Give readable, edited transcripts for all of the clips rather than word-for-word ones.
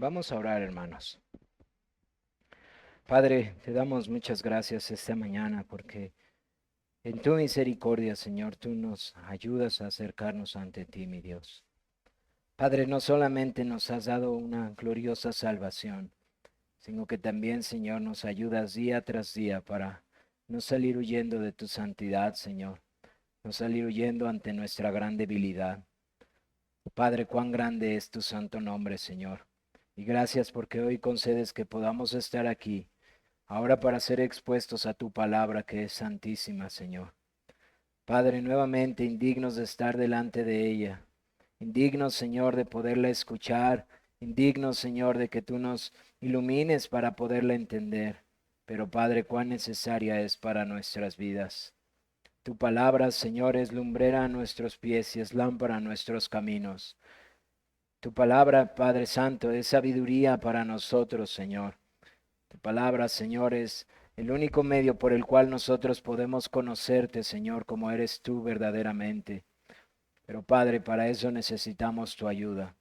Vamos a orar, hermanos. Padre, te damos muchas gracias esta mañana porque en tu misericordia, Señor, tú nos ayudas a acercarnos ante ti, mi Dios. Padre, no solamente nos has dado una gloriosa salvación, sino que también, Señor, nos ayudas día tras día para no salir huyendo de tu santidad, Señor, no salir huyendo ante nuestra gran debilidad. Padre, cuán grande es tu santo nombre, Señor. Y gracias porque hoy concedes que podamos estar aquí ahora para ser expuestos a tu palabra que es santísima, Señor. Padre, nuevamente indignos de estar delante de ella, indignos, Señor, de poderla escuchar, indignos, Señor, de que tú nos ilumines para poderla entender. Pero, Padre, cuán necesaria es para nuestras vidas. Tu palabra, Señor, es lumbrera a nuestros pies y es lámpara a nuestros caminos. Tu palabra, Padre Santo, es sabiduría para nosotros, Señor. Tu palabra, Señor, es el único medio por el cual nosotros podemos conocerte, Señor, como eres tú verdaderamente. Pero Padre, para eso necesitamos tu ayuda.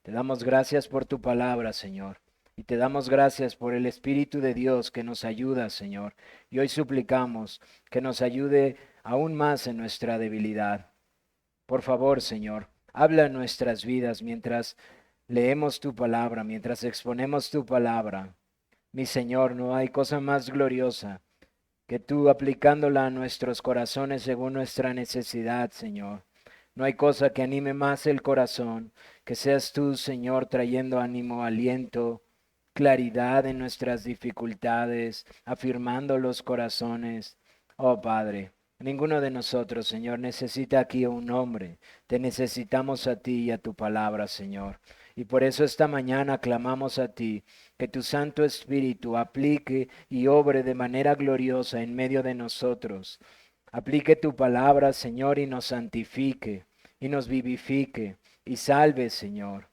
Te damos gracias por tu palabra, Señor. Y te damos gracias por el Espíritu de Dios que nos ayuda, Señor. Y hoy suplicamos que nos ayude aún más en nuestra debilidad. Por favor, Señor, habla en nuestras vidas mientras leemos tu palabra, mientras exponemos tu palabra. Mi Señor, no hay cosa más gloriosa que tú aplicándola a nuestros corazones según nuestra necesidad, Señor. No hay cosa que anime más el corazón, que seas tú, Señor, trayendo ánimo, aliento, claridad en nuestras dificultades, afirmando los corazones. Oh Padre, ninguno de nosotros, Señor, necesita aquí un hombre. Te necesitamos a ti y a tu palabra, Señor. Y por eso esta mañana clamamos a ti, que tu Santo Espíritu aplique y obre de manera gloriosa en medio de nosotros. Aplique tu palabra, Señor, y nos santifique, y nos vivifique, y salve, Señor.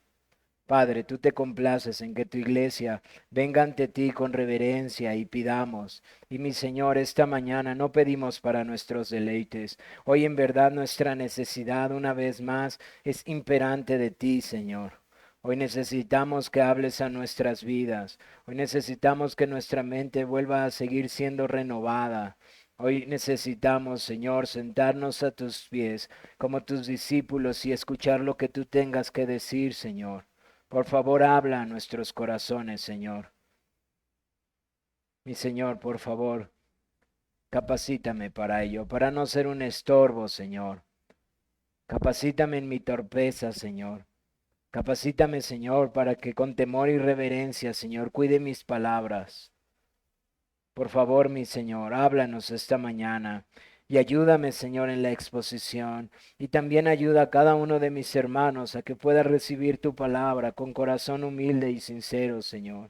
Padre, tú te complaces en que tu iglesia venga ante ti con reverencia y pidamos. Y mi Señor, esta mañana no pedimos para nuestros deleites. Hoy en verdad nuestra necesidad una vez más es imperante de ti, Señor. Hoy necesitamos que hables a nuestras vidas. Hoy necesitamos que nuestra mente vuelva a seguir siendo renovada. Hoy necesitamos, Señor, sentarnos a tus pies como tus discípulos y escuchar lo que tú tengas que decir, Señor. Por favor, habla a nuestros corazones, Señor. Mi Señor, por favor, capacítame para ello, para no ser un estorbo, Señor. Capacítame en mi torpeza, Señor. Capacítame, Señor, para que con temor y reverencia, Señor, cuide mis palabras. Por favor, mi Señor, háblanos esta mañana y ayúdame, Señor, en la exposición. Y también ayuda a cada uno de mis hermanos a que pueda recibir tu palabra con corazón humilde y sincero, Señor.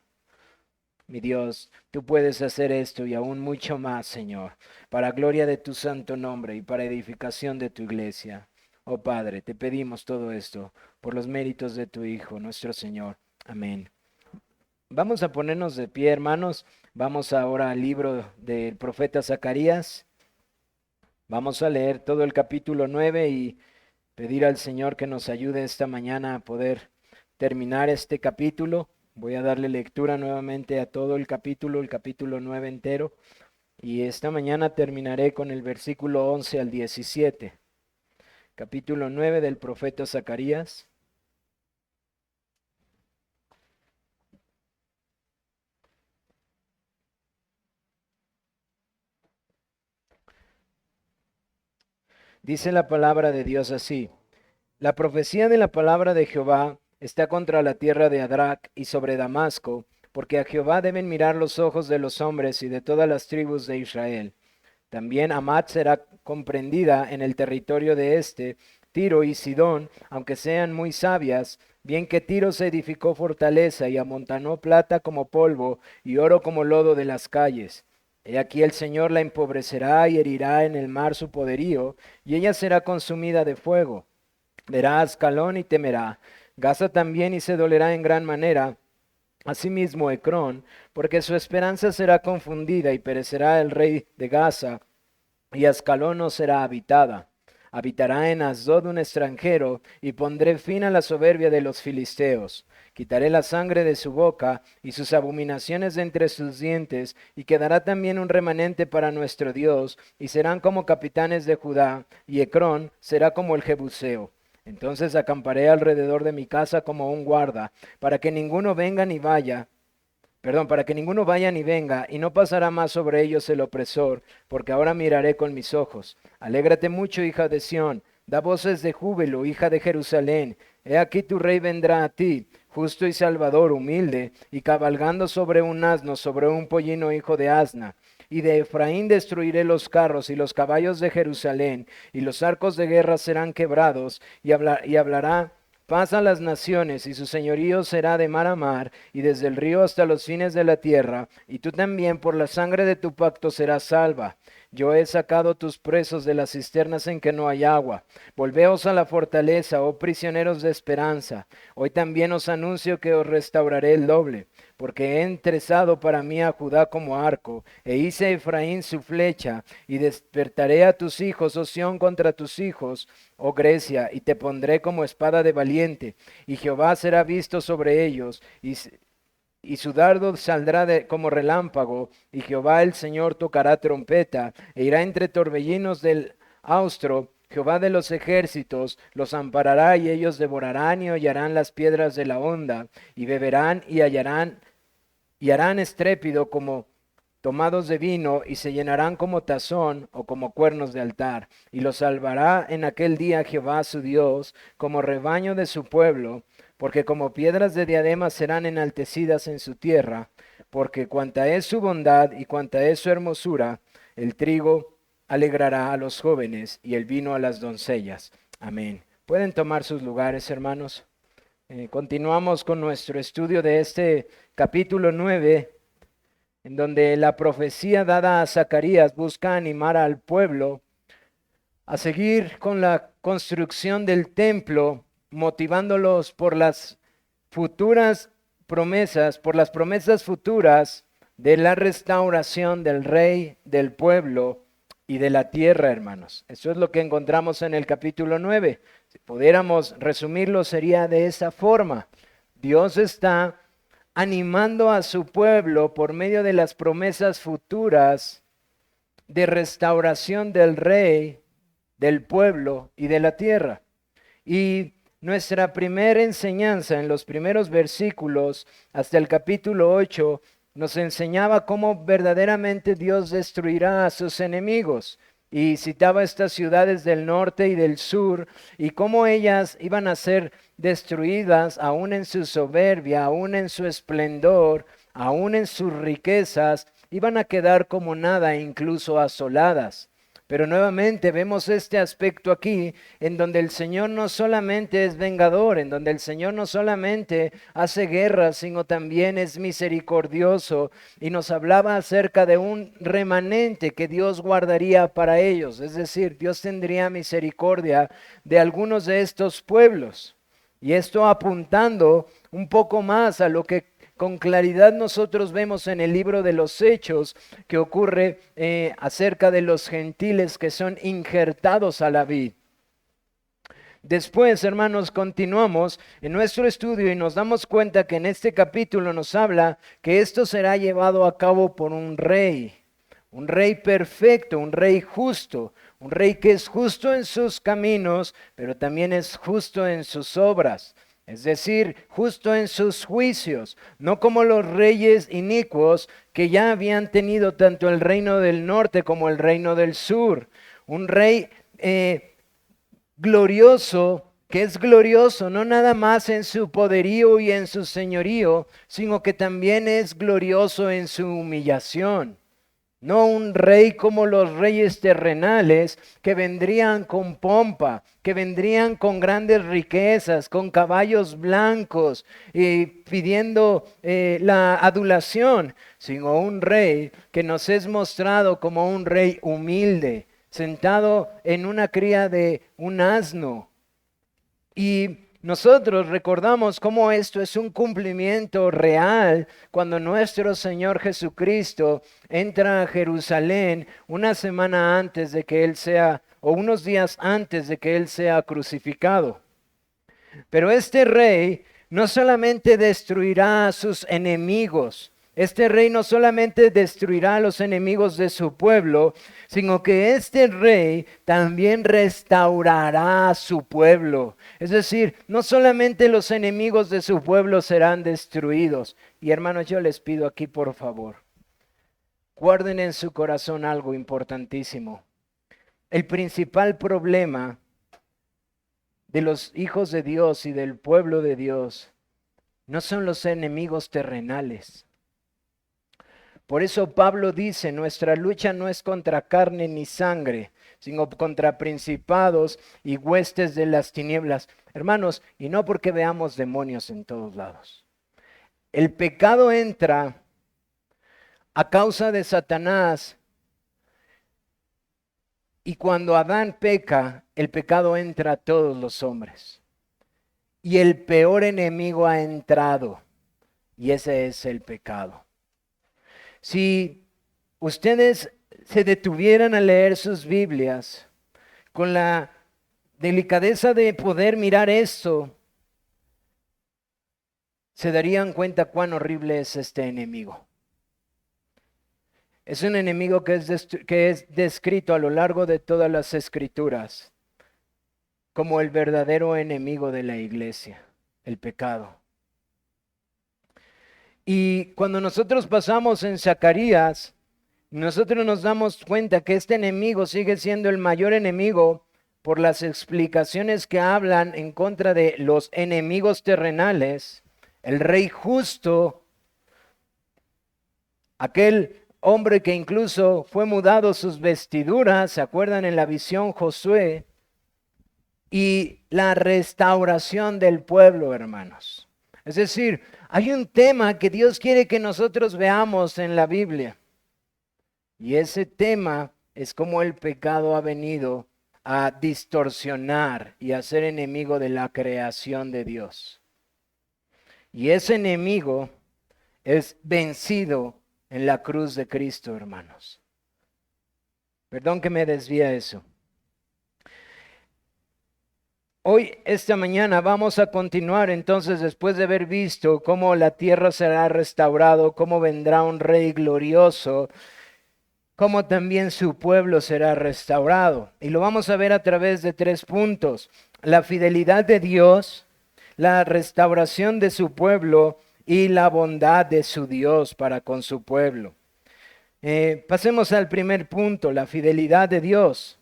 Mi Dios, tú puedes hacer esto y aún mucho más, Señor, para gloria de tu santo nombre y para edificación de tu iglesia. Oh Padre, te pedimos todo esto por los méritos de tu Hijo, nuestro Señor. Amén. Vamos a ponernos de pie, hermanos. Vamos ahora al libro del profeta Zacarías. Vamos a leer todo el capítulo 9 y pedir al Señor que nos ayude esta mañana a poder terminar este capítulo. Voy a darle lectura nuevamente a todo el capítulo 9 entero. Y esta mañana terminaré con el versículo 11 al 17. Capítulo 9 del profeta Zacarías. Dice la palabra de Dios así. La profecía de la palabra de Jehová está contra la tierra de Adrac y sobre Damasco, porque a Jehová deben mirar los ojos de los hombres y de todas las tribus de Israel. También Amat será comprendida en el territorio de este, Tiro y Sidón, aunque sean muy sabias, bien que Tiro se edificó fortaleza y amontonó plata como polvo y oro como lodo de las calles. He aquí el Señor la empobrecerá y herirá en el mar su poderío, y ella será consumida de fuego. Verá a Ascalón y temerá. Gaza también y se dolerá en gran manera. Asimismo Ecrón, porque su esperanza será confundida y perecerá el rey de Gaza, y Ascalón no será habitada. Habitará en Asdod un extranjero, y pondré fin a la soberbia de los filisteos. Quitaré la sangre de su boca y sus abominaciones de entre sus dientes, y quedará también un remanente para nuestro Dios, y serán como capitanes de Judá, y Ecrón será como el Jebuseo. Entonces acamparé alrededor de mi casa como un guarda, para que ninguno venga ni vaya, para que ninguno vaya ni venga, y no pasará más sobre ellos el opresor, porque ahora miraré con mis ojos. Alégrate mucho, hija de Sión, da voces de júbilo, hija de Jerusalén. He aquí tu rey vendrá a ti, justo y salvador, humilde, y cabalgando sobre un asno, sobre un pollino hijo de asna. Y de Efraín destruiré los carros y los caballos de Jerusalén, y los arcos de guerra serán quebrados, y hablará paz a las naciones, y su señorío será de mar a mar, y desde el río hasta los fines de la tierra, y tú también por la sangre de tu pacto serás salva. Yo he sacado tus presos de las cisternas en que no hay agua. Volveos a la fortaleza, oh prisioneros de esperanza. Hoy también os anuncio que os restauraré el doble, porque he entrezado para mí a Judá como arco, e hice a Efraín su flecha, y despertaré a tus hijos, oh Sión, contra tus hijos, oh Grecia, y te pondré como espada de valiente, y Jehová será visto sobre ellos, y su dardo saldrá como relámpago, y Jehová el Señor tocará trompeta, e irá entre torbellinos del austro. Jehová de los ejércitos los amparará, y ellos devorarán y hollarán las piedras de la honda, y beberán y harán estrépito como tomados de vino, y se llenarán como tazón o como cuernos de altar. Y los salvará en aquel día Jehová su Dios, como rebaño de su pueblo, porque como piedras de diadema serán enaltecidas en su tierra, porque cuanta es su bondad y cuanta es su hermosura, el trigo alegrará a los jóvenes y el vino a las doncellas. Amén. Pueden tomar sus lugares, hermanos. Continuamos con nuestro estudio de este capítulo 9, en donde la profecía dada a Zacarías busca animar al pueblo a seguir con la construcción del templo, motivándolos por las futuras promesas, por las promesas futuras de la restauración del rey, del pueblo y de la tierra, hermanos. Eso es lo que encontramos en el capítulo 9. Si pudiéramos resumirlo, sería de esa forma. Dios está animando a su pueblo por medio de las promesas futuras de restauración del rey, del pueblo y de la tierra. Y nuestra primera enseñanza en los primeros versículos hasta el capítulo 8 nos enseñaba cómo verdaderamente Dios destruirá a sus enemigos. Y citaba estas ciudades del norte y del sur y cómo ellas iban a ser destruidas aún en su soberbia, aún en su esplendor, aún en sus riquezas, iban a quedar como nada, incluso asoladas. Pero nuevamente vemos este aspecto aquí, en donde el Señor no solamente es vengador, en donde el Señor no solamente hace guerra, sino también es misericordioso. Y nos hablaba acerca de un remanente que Dios guardaría para ellos. Es decir, Dios tendría misericordia de algunos de estos pueblos. Y esto apuntando un poco más a lo que con claridad nosotros vemos en el libro de los Hechos que ocurre acerca de los gentiles que son injertados a la vid. Después, hermanos, continuamos en nuestro estudio y nos damos cuenta que en este capítulo nos habla que esto será llevado a cabo por un rey perfecto, un rey justo, un rey que es justo en sus caminos, pero también es justo en sus obras. Es decir, justo en sus juicios, no como los reyes inicuos que ya habían tenido tanto el reino del norte como el reino del sur. Un rey glorioso, que es glorioso no nada más en su poderío y en su señorío, sino que también es glorioso en su humillación. No un rey como los reyes terrenales que vendrían con pompa, que vendrían con grandes riquezas, con caballos blancos y pidiendo la adulación, sino un rey que nos es mostrado como un rey humilde, sentado en una cría de un asno. Y nosotros recordamos cómo esto es un cumplimiento real cuando nuestro Señor Jesucristo entra a Jerusalén una semana antes de que Él sea, o unos días antes de que Él sea crucificado. Pero este rey no solamente destruirá a sus enemigos, este rey no solamente destruirá a los enemigos de su pueblo, sino que este rey también restaurará a su pueblo. Es decir, no solamente los enemigos de su pueblo serán destruidos. Y hermanos, yo les pido aquí por favor, guarden en su corazón algo importantísimo. El principal problema de los hijos de Dios y del pueblo de Dios no son los enemigos terrenales. Por eso Pablo dice, nuestra lucha no es contra carne ni sangre, sino contra principados y huestes de las tinieblas. Hermanos, y no porque veamos demonios en todos lados. El pecado entra a causa de Satanás, y cuando Adán peca, el pecado entra a todos los hombres. Y el peor enemigo ha entrado, y ese es el pecado. Si ustedes se detuvieran a leer sus Biblias con la delicadeza de poder mirar esto, se darían cuenta cuán horrible es este enemigo. Es un enemigo que es descrito a lo largo de todas las Escrituras como el verdadero enemigo de la iglesia, el pecado. Y cuando nosotros pasamos en Zacarías, nosotros nos damos cuenta que este enemigo sigue siendo el mayor enemigo por las explicaciones que hablan en contra de los enemigos terrenales, el rey justo, aquel hombre que incluso fue mudado sus vestiduras, ¿se acuerdan en la visión Josué? Y la restauración del pueblo, hermanos. Es decir, hay un tema que Dios quiere que nosotros veamos en la Biblia. Y ese tema es cómo el pecado ha venido a distorsionar y a ser enemigo de la creación de Dios. Y ese enemigo es vencido en la cruz de Cristo, hermanos. Perdón que me desvía eso. Hoy, esta mañana, vamos a continuar entonces después de haber visto cómo la tierra será restaurado, cómo vendrá un rey glorioso, cómo también su pueblo será restaurado. Y lo vamos a ver a través de 3 puntos. La fidelidad de Dios, la restauración de su pueblo y la bondad de su Dios para con su pueblo. Pasemos al primer punto, la fidelidad de Dios.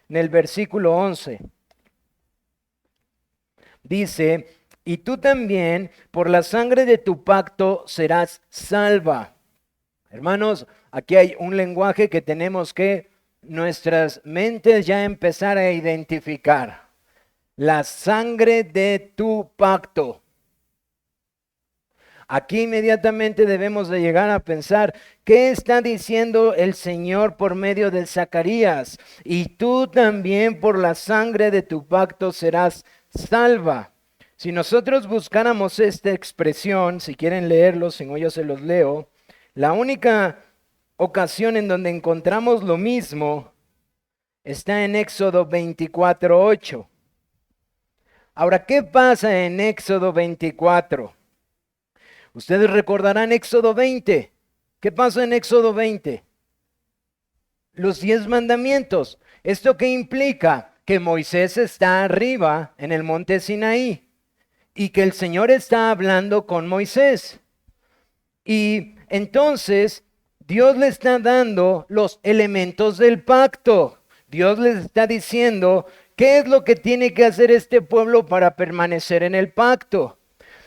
En el versículo 11. Dice, y tú también por la sangre de tu pacto serás salva. Hermanos, aquí hay un lenguaje que tenemos que nuestras mentes ya empezar a identificar. La sangre de tu pacto. Aquí inmediatamente debemos de llegar a pensar, ¿qué está diciendo el Señor por medio de Zacarías? Y tú también por la sangre de tu pacto serás salva. Si nosotros buscáramos esta expresión, si quieren leerlo, si no yo se los leo, la única ocasión en donde encontramos lo mismo está en Éxodo 24:8. Ahora, ¿qué pasa en Éxodo 24? Ustedes recordarán Éxodo 20. ¿Qué pasa en Éxodo 20? Los 10 mandamientos. ¿Esto qué implica? Que Moisés está arriba en el monte Sinaí y que el Señor está hablando con Moisés. Y entonces Dios le está dando los elementos del pacto. Dios les está diciendo qué es lo que tiene que hacer este pueblo para permanecer en el pacto.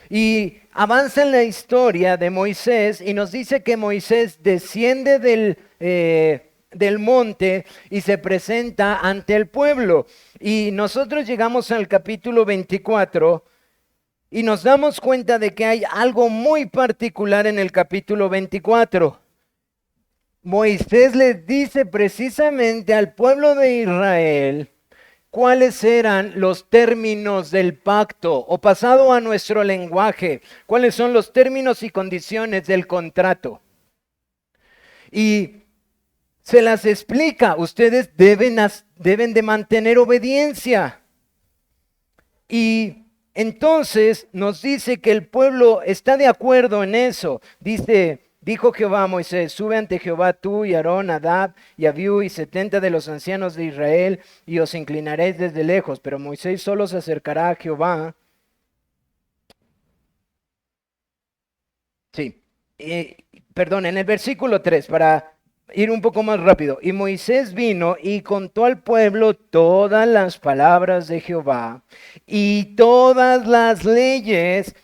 Y avanza en la historia de Moisés y nos dice que Moisés desciende del monte y se presenta ante el pueblo. Y nosotros llegamos al capítulo 24 y nos damos cuenta de que hay algo muy particular en el capítulo 24. Moisés les dice precisamente al pueblo de Israel cuáles eran los términos del pacto, o pasado a nuestro lenguaje, cuáles son los términos y condiciones del contrato. Y se las explica, ustedes deben de mantener obediencia. Y entonces nos dice que el pueblo está de acuerdo en eso. Dijo Jehová a Moisés, sube ante Jehová tú y Aarón, Nadab y Abiú y 70 de los ancianos de Israel y os inclinaréis desde lejos. Pero Moisés solo se acercará a Jehová. Sí, perdón, en el versículo 3, para ir un poco más rápido. Y Moisés vino y contó al pueblo todas las palabras de Jehová y todas las leyes.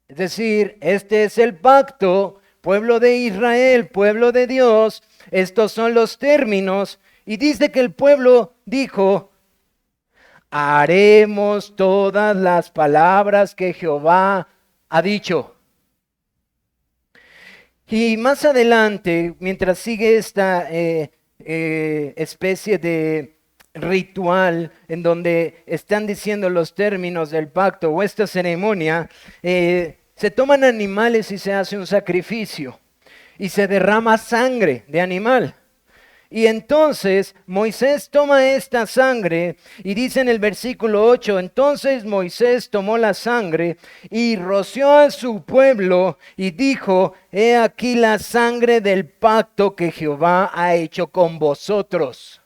Es decir, este es el pacto, pueblo de Israel, pueblo de Dios. Estos son los términos. Y dice que el pueblo dijo, haremos todas las palabras que Jehová ha dicho. Y más adelante, mientras sigue esta especie de ritual en donde están diciendo los términos del pacto o esta ceremonia, se toman animales y se hace un sacrificio y se derrama sangre de animal. Y entonces Moisés toma esta sangre y dice en el versículo 8, entonces Moisés tomó la sangre y roció a su pueblo y dijo, he aquí la sangre del pacto que Jehová ha hecho con vosotros.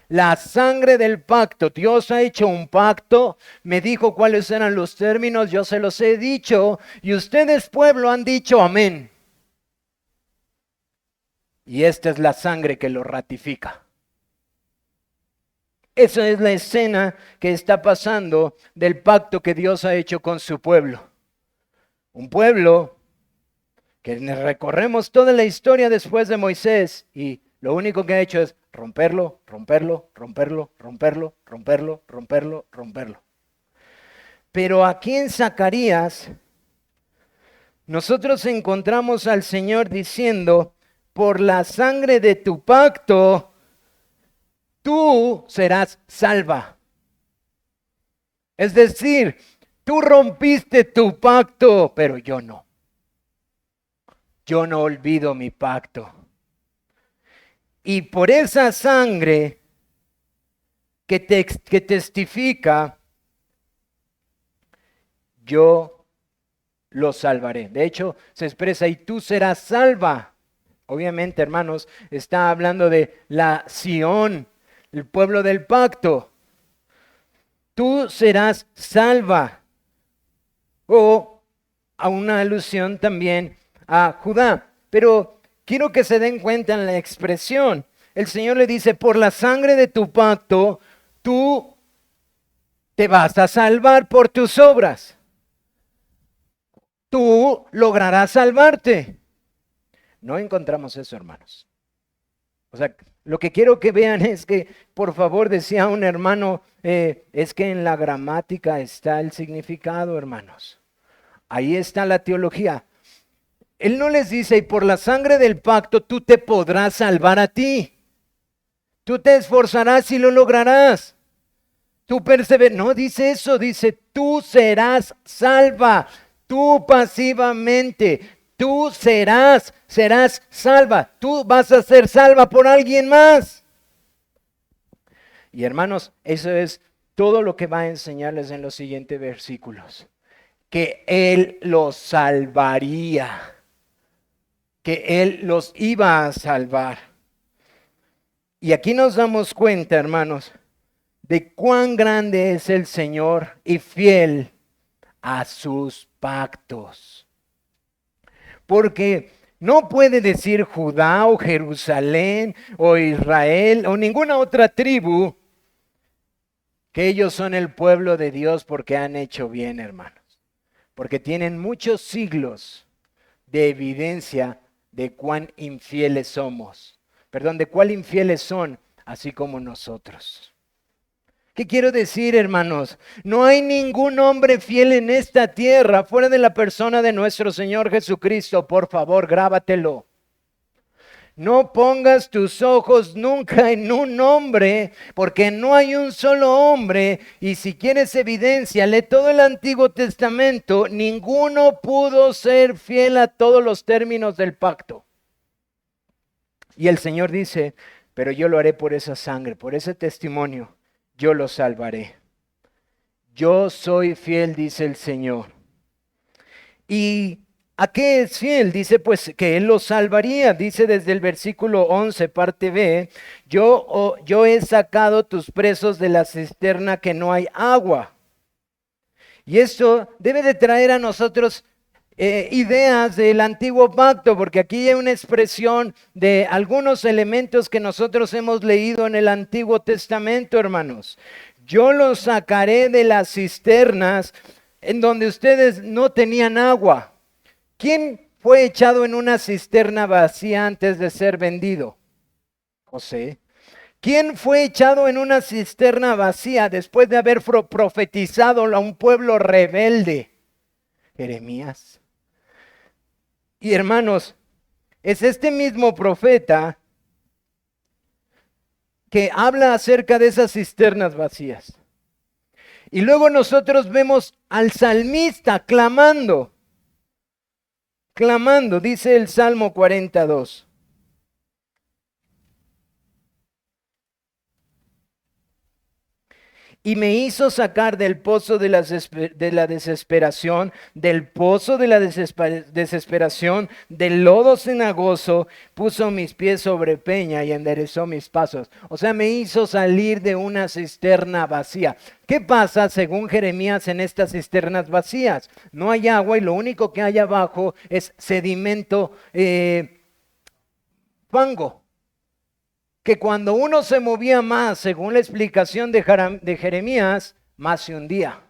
La sangre del pacto, Dios ha hecho un pacto, me dijo cuáles eran los términos, yo se los he dicho y ustedes pueblo han dicho amén. Y esta es la sangre que lo ratifica. Esa es la escena que está pasando del pacto que Dios ha hecho con su pueblo. Un pueblo que recorremos toda la historia después de Moisés y lo único que ha hecho es romperlo, romperlo, romperlo, romperlo, romperlo, romperlo, romperlo. Pero aquí en Zacarías nosotros encontramos al Señor diciendo, por la sangre de tu pacto, tú serás salva. Es decir, tú rompiste tu pacto, pero yo no. Yo no olvido mi pacto. Y por esa sangre que testifica, yo lo salvaré. De hecho, se expresa, y tú serás salva. Obviamente, hermanos, está hablando de la Sión, el pueblo del pacto. Tú serás salva. O a una alusión también a Judá. Pero quiero que se den cuenta en la expresión. El Señor le dice, por la sangre de tu pacto, tú te vas a salvar por tus obras. Tú lograrás salvarte. No encontramos eso, hermanos. O sea, lo que quiero que vean es que, por favor, decía un hermano, es que en la gramática está el significado, hermanos. Ahí está la teología. Él no les dice, y por la sangre del pacto tú te podrás salvar a ti. Tú te esforzarás y lo lograrás. Tú perseveras. No dice eso, dice, tú serás salva. Tú pasivamente. Tú serás salva. Tú vas a ser salva por alguien más. Y hermanos, eso es todo lo que va a enseñarles en los siguientes versículos. Que Él los salvaría. Que Él los iba a salvar. Y aquí nos damos cuenta, hermanos, de cuán grande es el Señor y fiel a sus pactos. Porque no puede decir Judá o Jerusalén o Israel o ninguna otra tribu que ellos son el pueblo de Dios porque han hecho bien, hermanos. Porque tienen muchos siglos de evidencia de cuán infieles somos. Perdón, de cuán infieles son, así como nosotros. ¿Qué quiero decir, hermanos? No hay ningún hombre fiel en esta tierra fuera de la persona de nuestro Señor Jesucristo. Por favor, grábatelo. No pongas tus ojos nunca en un hombre, porque no hay un solo hombre. Y si quieres evidencia, lee todo el Antiguo Testamento. Ninguno pudo ser fiel a todos los términos del pacto. Y el Señor dice, pero yo lo haré por esa sangre, por ese testimonio. Yo lo salvaré. Yo soy fiel, dice el Señor. ¿Y a qué es fiel? Dice pues que Él lo salvaría. Dice desde el versículo 11, parte B, yo he sacado tus presos de la cisterna que no hay agua. Y esto debe de traer a nosotros ideas del antiguo pacto, porque aquí hay una expresión de algunos elementos que nosotros hemos leído en el Antiguo Testamento, hermanos. Yo los sacaré de las cisternas en donde ustedes no tenían agua. ¿Quién fue echado en una cisterna vacía antes de ser vendido? José. ¿Quién fue echado en una cisterna vacía después de haber profetizado a un pueblo rebelde? Jeremías. Y hermanos, es este mismo profeta que habla acerca de esas cisternas vacías. Y luego nosotros vemos al salmista clamando, dice el Salmo 42. Y me hizo sacar del pozo de la desesperación, del pozo de la desesperación, del lodo cenagoso, puso mis pies sobre peña y enderezó mis pasos. O sea, me hizo salir de una cisterna vacía. ¿Qué pasa según Jeremías en estas cisternas vacías? No hay agua y lo único que hay abajo es sedimento, fango. Que cuando uno se movía más, según la explicación de Jeremías, más se hundía.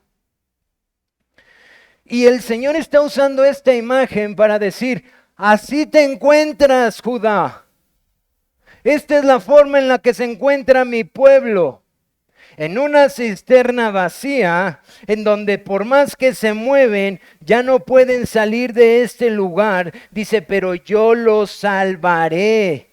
Y el Señor está usando esta imagen para decir, así te encuentras, Judá. Esta es la forma en la que se encuentra mi pueblo. En una cisterna vacía, en donde por más que se mueven, ya no pueden salir de este lugar. Dice, pero yo los salvaré.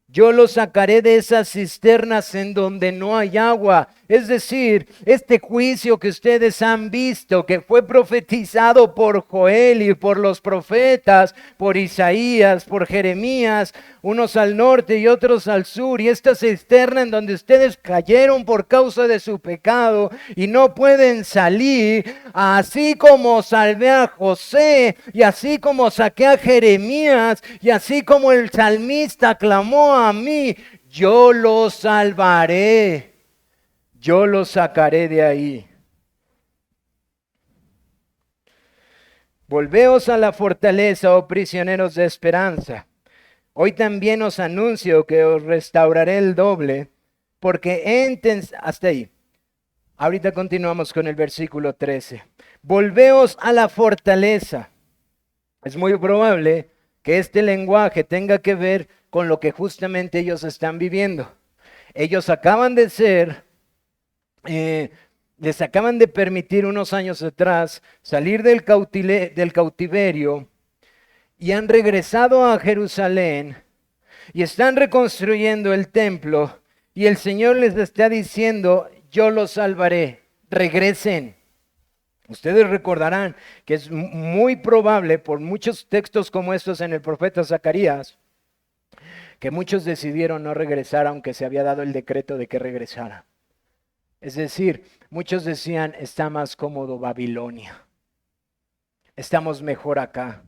Yo los sacaré de esas cisternas en donde no hay agua. Es decir, este juicio que ustedes han visto, que fue profetizado por Joel y por los profetas, por Isaías, por Jeremías, unos al norte y otros al sur, y esta cisterna en donde ustedes cayeron por causa de su pecado y no pueden salir, así como salvé a José, y así como saqué a Jeremías, y así como el salmista clamó a mí, yo los salvaré. Yo los sacaré de ahí. Volveos a la fortaleza, oh prisioneros de esperanza. Hoy también os anuncio que os restauraré el doble, porque hasta ahí. Ahorita continuamos con el versículo 13. Volveos a la fortaleza. Es muy probable que este lenguaje tenga que ver con lo que justamente ellos están viviendo. Ellos acaban de ser... les acaban de permitir unos años atrás salir del cautiverio y han regresado a Jerusalén y están reconstruyendo el templo y el Señor les está diciendo, yo los salvaré, regresen. Ustedes recordarán que es muy probable por muchos textos como estos en el profeta Zacarías que muchos decidieron no regresar aunque se había dado el decreto de que regresaran. Es decir, muchos decían, está más cómodo Babilonia. Estamos mejor acá.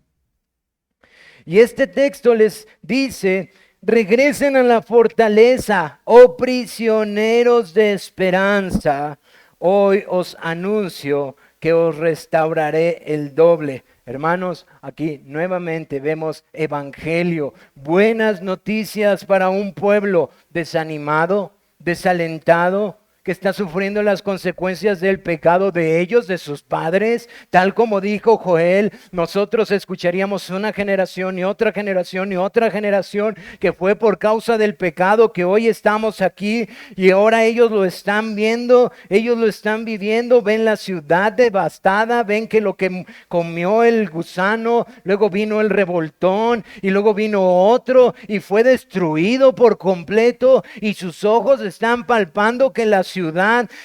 Y este texto les dice, regresen a la fortaleza, oh prisioneros de esperanza. Hoy os anuncio que os restauraré el doble. Hermanos, aquí nuevamente vemos evangelio, buenas noticias para un pueblo desanimado, desalentado, que está sufriendo las consecuencias del pecado de ellos, de sus padres. Tal como dijo Joel, nosotros escucharíamos una generación y otra generación y otra generación que fue por causa del pecado que hoy estamos aquí y ahora ellos lo están viendo, ellos lo están viviendo, ven la ciudad devastada, ven que lo que comió el gusano, luego vino el revoltón y luego vino otro y fue destruido por completo y sus ojos están palpando que la ciudad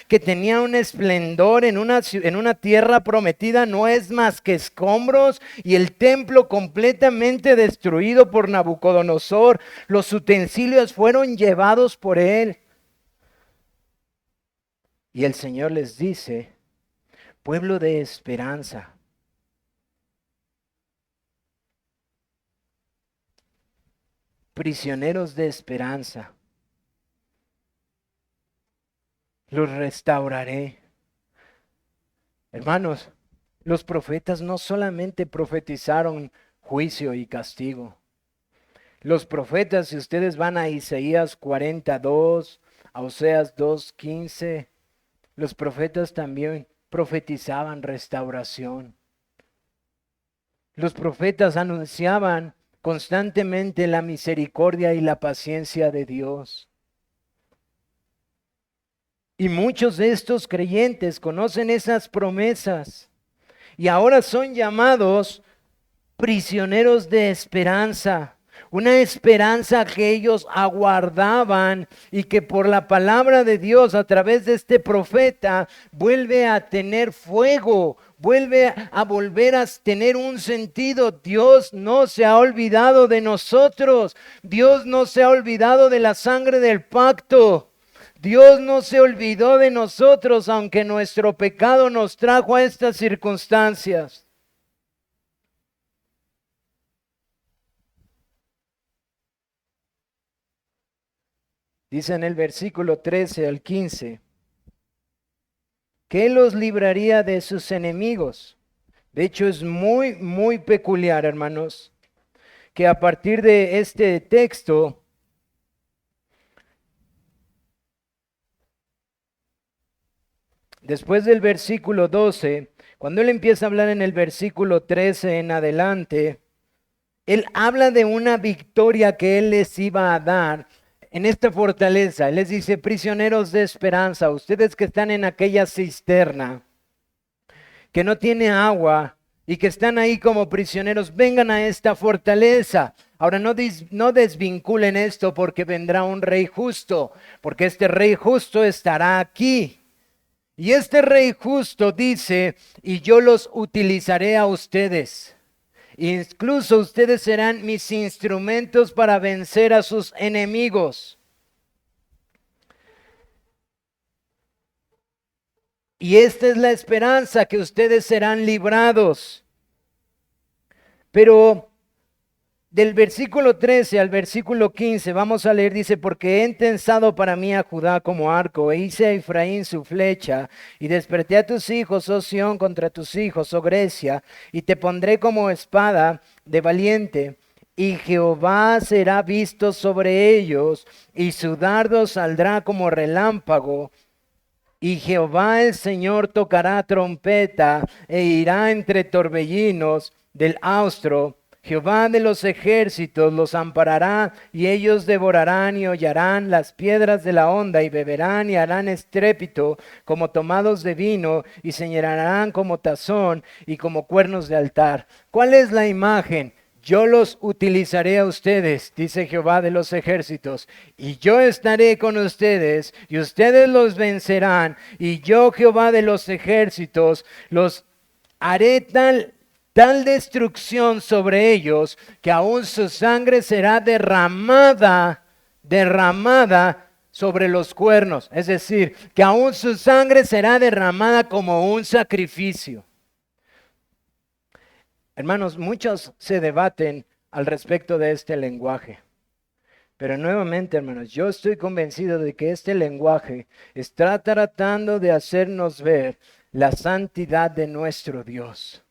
que tenía un esplendor en una tierra prometida no es más que escombros y el templo completamente destruido por Nabucodonosor. Los utensilios fueron llevados por él. Y el Señor les dice, pueblo de esperanza, prisioneros de esperanza, los restauraré. Hermanos, los profetas no solamente profetizaron juicio y castigo. Los profetas, si ustedes van a Isaías 42, a Oseas 2:15, los profetas también profetizaban restauración. Los profetas anunciaban constantemente la misericordia y la paciencia de Dios. Y muchos de estos creyentes conocen esas promesas y ahora son llamados prisioneros de esperanza. Una esperanza que ellos aguardaban y que por la palabra de Dios a través de este profeta vuelve a tener fuego, vuelve a volver a tener un sentido. Dios no se ha olvidado de nosotros. Dios no se ha olvidado de la sangre del pacto. Dios no se olvidó de nosotros, aunque nuestro pecado nos trajo a estas circunstancias. Dice en el versículo 13 al 15, que Él los libraría de sus enemigos. De hecho, es muy, muy peculiar, hermanos, que a partir de este texto, después del versículo 12, cuando Él empieza a hablar en el versículo 13 en adelante, Él habla de una victoria que Él les iba a dar en esta fortaleza. Él les dice, prisioneros de esperanza, ustedes que están en aquella cisterna, que no tiene agua y que están ahí como prisioneros, vengan a esta fortaleza. Ahora no desvinculen esto porque vendrá un rey justo, porque este rey justo estará aquí. Y este rey justo dice, y yo los utilizaré a ustedes. Incluso ustedes serán mis instrumentos para vencer a sus enemigos. Y esta es la esperanza, que ustedes serán librados. Pero del versículo 13 al versículo 15, vamos a leer, dice, porque he entensado para mí a Judá como arco, e hice a Efraín su flecha, y desperté a tus hijos, oh Sión, contra tus hijos, oh Grecia, y te pondré como espada de valiente, y Jehová será visto sobre ellos, y su dardo saldrá como relámpago, y Jehová el Señor tocará trompeta, e irá entre torbellinos del austro. Jehová de los ejércitos los amparará, y ellos devorarán y hollarán las piedras de la honda, y beberán y harán estrépito como tomados de vino, y señalarán como tazón y como cuernos de altar. ¿Cuál es la imagen? Yo los utilizaré a ustedes, dice Jehová de los ejércitos, y yo estaré con ustedes, y ustedes los vencerán, y yo, Jehová de los ejércitos, los haré tal destrucción sobre ellos, que aún su sangre será derramada sobre los cuernos. Es decir, que aún su sangre será derramada como un sacrificio. Hermanos, muchos se debaten al respecto de este lenguaje. Pero nuevamente, hermanos, yo estoy convencido de que este lenguaje está tratando de hacernos ver la santidad de nuestro Dios.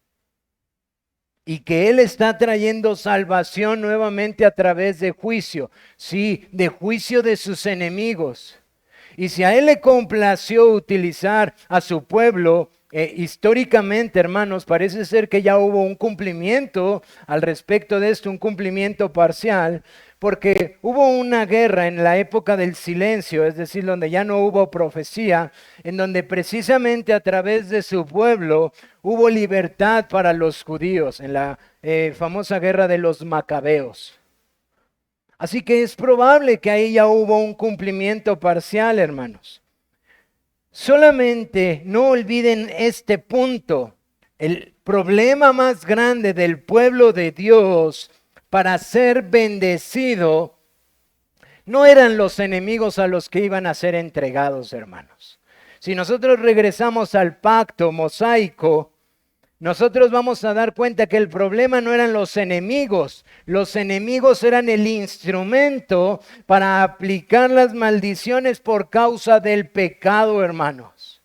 Y que Él está trayendo salvación nuevamente a través de juicio. Sí, de juicio de sus enemigos. Y si a él le complació utilizar a su pueblo, históricamente, hermanos, parece ser que ya hubo un cumplimiento al respecto de esto, un cumplimiento parcial, porque hubo una guerra en la época del silencio, es decir, donde ya no hubo profecía, en donde precisamente a través de su pueblo hubo libertad para los judíos, en la famosa guerra de los macabeos. Así que es probable que ahí ya hubo un cumplimiento parcial, hermanos. Solamente no olviden este punto. El problema más grande del pueblo de Dios para ser bendecido no eran los enemigos a los que iban a ser entregados, hermanos. Si nosotros regresamos al pacto mosaico, nosotros vamos a dar cuenta que el problema no eran los enemigos eran el instrumento para aplicar las maldiciones por causa del pecado, hermanos.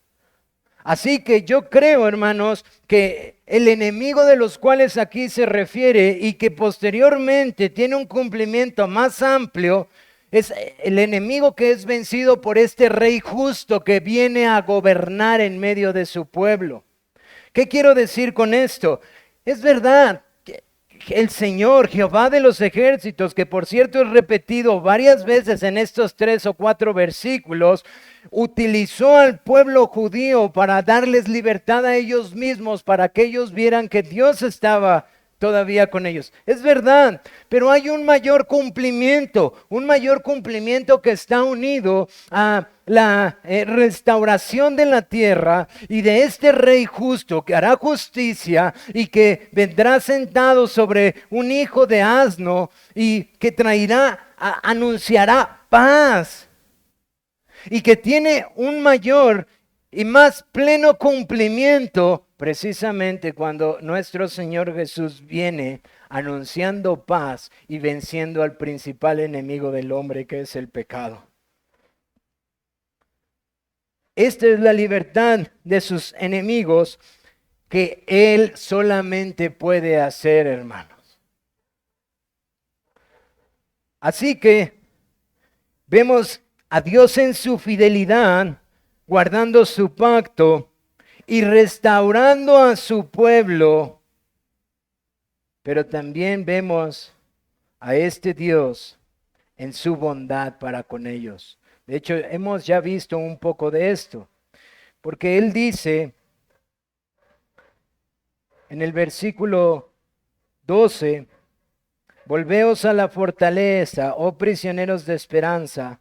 Así que yo creo, hermanos, que el enemigo de los cuales aquí se refiere y que posteriormente tiene un cumplimiento más amplio, es el enemigo que es vencido por este rey justo que viene a gobernar en medio de su pueblo. ¿Qué quiero decir con esto? Es verdad que el Señor, Jehová de los ejércitos, que por cierto es repetido varias veces en estos 3 o 4 versículos, utilizó al pueblo judío para darles libertad a ellos mismos, para que ellos vieran que Dios estaba todavía con ellos. Es verdad, pero hay un mayor cumplimiento que está unido a la restauración de la tierra y de este rey justo que hará justicia y que vendrá sentado sobre un hijo de asno y que anunciará paz y que tiene un mayor y más pleno cumplimiento precisamente cuando nuestro Señor Jesús viene anunciando paz y venciendo al principal enemigo del hombre, que es el pecado. Esta es la libertad de sus enemigos que Él solamente puede hacer, hermanos. Así que vemos a Dios en su fidelidad, guardando su pacto y restaurando a su pueblo, pero también vemos a este Dios en su bondad para con ellos. De hecho, hemos ya visto un poco de esto, porque Él dice en el versículo 12, volveos a la fortaleza, oh prisioneros de esperanza,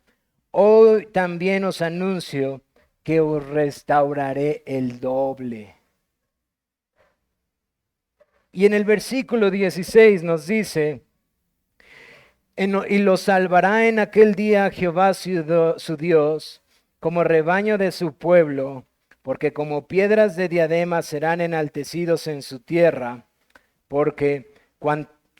hoy también os anuncio que os restauraré el doble. Y en el versículo 16 nos dice, y los salvará en aquel día Jehová su Dios, como rebaño de su pueblo, porque como piedras de diadema serán enaltecidos en su tierra, porque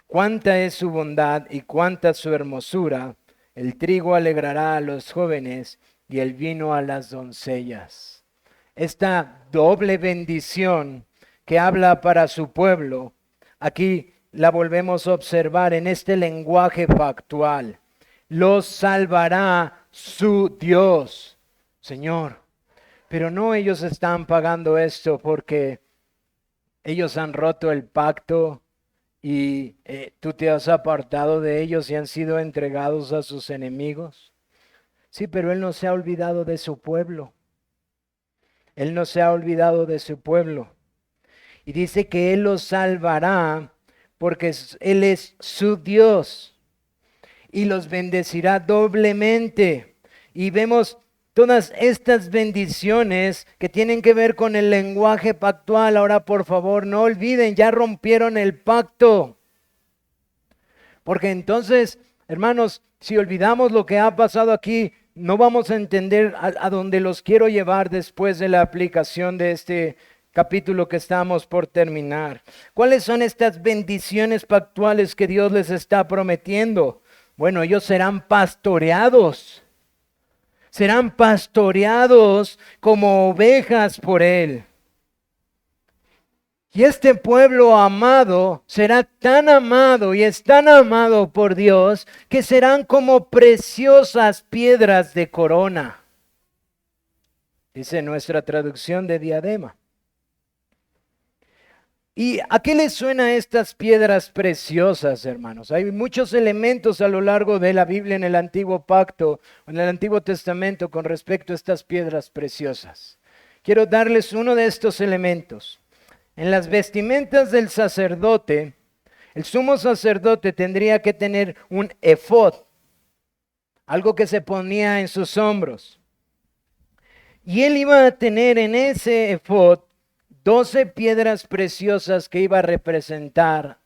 cuánta es su bondad y cuánta su hermosura, el trigo alegrará a los jóvenes y el vino a las doncellas. Esta doble bendición que habla para su pueblo, aquí la volvemos a observar en este lenguaje factual. Los salvará su Dios, Señor. Pero no ellos están pagando esto porque ellos han roto el pacto y tú te has apartado de ellos y han sido entregados a sus enemigos. Sí, pero Él no se ha olvidado de su pueblo. Él no se ha olvidado de su pueblo. Y dice que Él los salvará porque Él es su Dios y los bendecirá doblemente. Y vemos todas estas bendiciones que tienen que ver con el lenguaje pactual. Ahora, por favor, no olviden, ya rompieron el pacto. Porque entonces, hermanos, si olvidamos lo que ha pasado aquí, no vamos a entender a dónde los quiero llevar después de la aplicación de este capítulo que estamos por terminar. ¿Cuáles son estas bendiciones pactuales que Dios les está prometiendo? Bueno, ellos serán pastoreados. Serán pastoreados como ovejas por Él. Y este pueblo amado será tan amado y es tan amado por Dios que serán como preciosas piedras de corona. dice nuestra traducción de diadema. ¿Y a qué les suena estas piedras preciosas, hermanos? Hay muchos elementos a lo largo de la Biblia en el Antiguo Pacto, en el Antiguo Testamento con respecto a estas piedras preciosas. Quiero darles uno de estos elementos. En las vestimentas del sacerdote, el sumo sacerdote tendría que tener un efod, algo que se ponía en sus hombros. Y él iba a tener en ese efod 12 piedras preciosas que iba a representar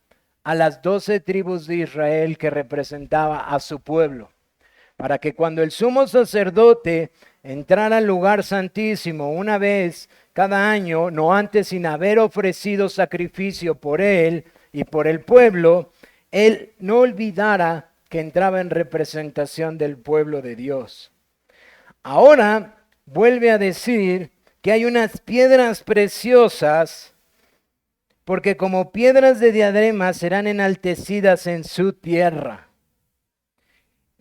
a las 12 tribus de Israel que representaba a su pueblo. Para que cuando el sumo sacerdote entrara al lugar santísimo una vez cada año, no antes sin haber ofrecido sacrificio por él y por el pueblo, él no olvidara que entraba en representación del pueblo de Dios. Ahora vuelve a decir que hay unas piedras preciosas, porque como piedras de diadema serán enaltecidas en su tierra.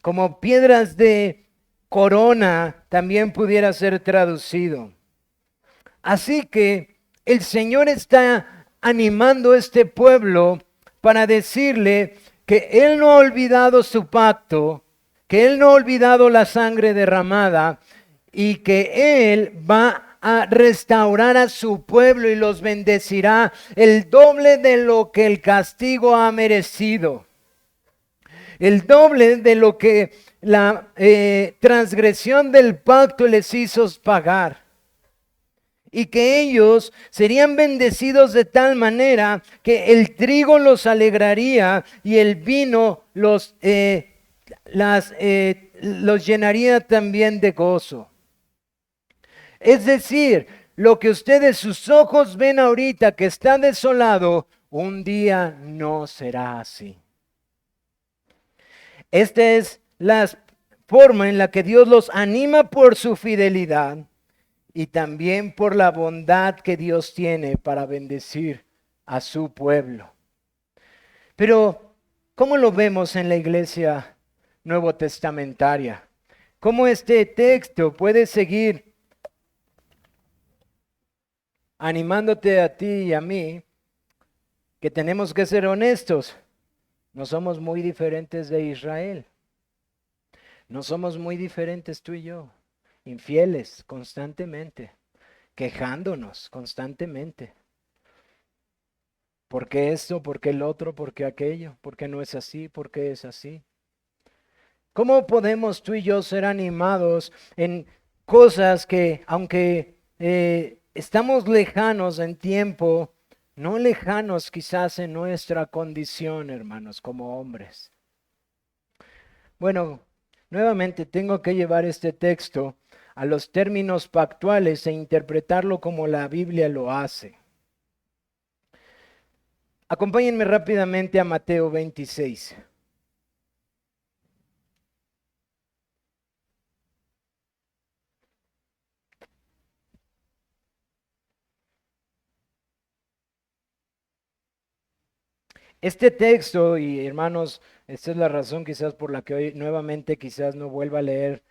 Como piedras de corona también pudiera ser traducido. Así que el Señor está animando a este pueblo para decirle que Él no ha olvidado su pacto, que Él no ha olvidado la sangre derramada y que Él va a restaurar a su pueblo y los bendecirá el doble de lo que el castigo ha merecido. El doble de lo que la transgresión del pacto les hizo pagar. Y que ellos serían bendecidos de tal manera que el trigo los alegraría y el vino los llenaría también de gozo. Es decir, lo que ustedes sus ojos ven ahorita que está desolado, un día no será así. Esta es la forma en la que Dios los anima por su fidelidad y también por la bondad que Dios tiene para bendecir a su pueblo. Pero, ¿cómo lo vemos en la iglesia nuevo testamentaria? ¿Cómo este texto puede seguir animándote a ti y a mí que tenemos que ser honestos? No somos muy diferentes de Israel. No somos muy diferentes tú y yo. Infieles constantemente, quejándonos constantemente. ¿Por qué esto? ¿Por qué el otro? ¿Por qué aquello? ¿Por qué no es así? ¿Por qué es así? ¿Cómo podemos tú y yo ser animados en cosas que, aunque estamos lejanos en tiempo, no lejanos quizás en nuestra condición, hermanos, como hombres? Bueno, nuevamente tengo que llevar este texto a los términos pactuales e interpretarlo como la Biblia lo hace. Acompáñenme rápidamente a Mateo 26. Este texto, y hermanos, esta es la razón quizás por la que hoy nuevamente quizás no vuelva a leer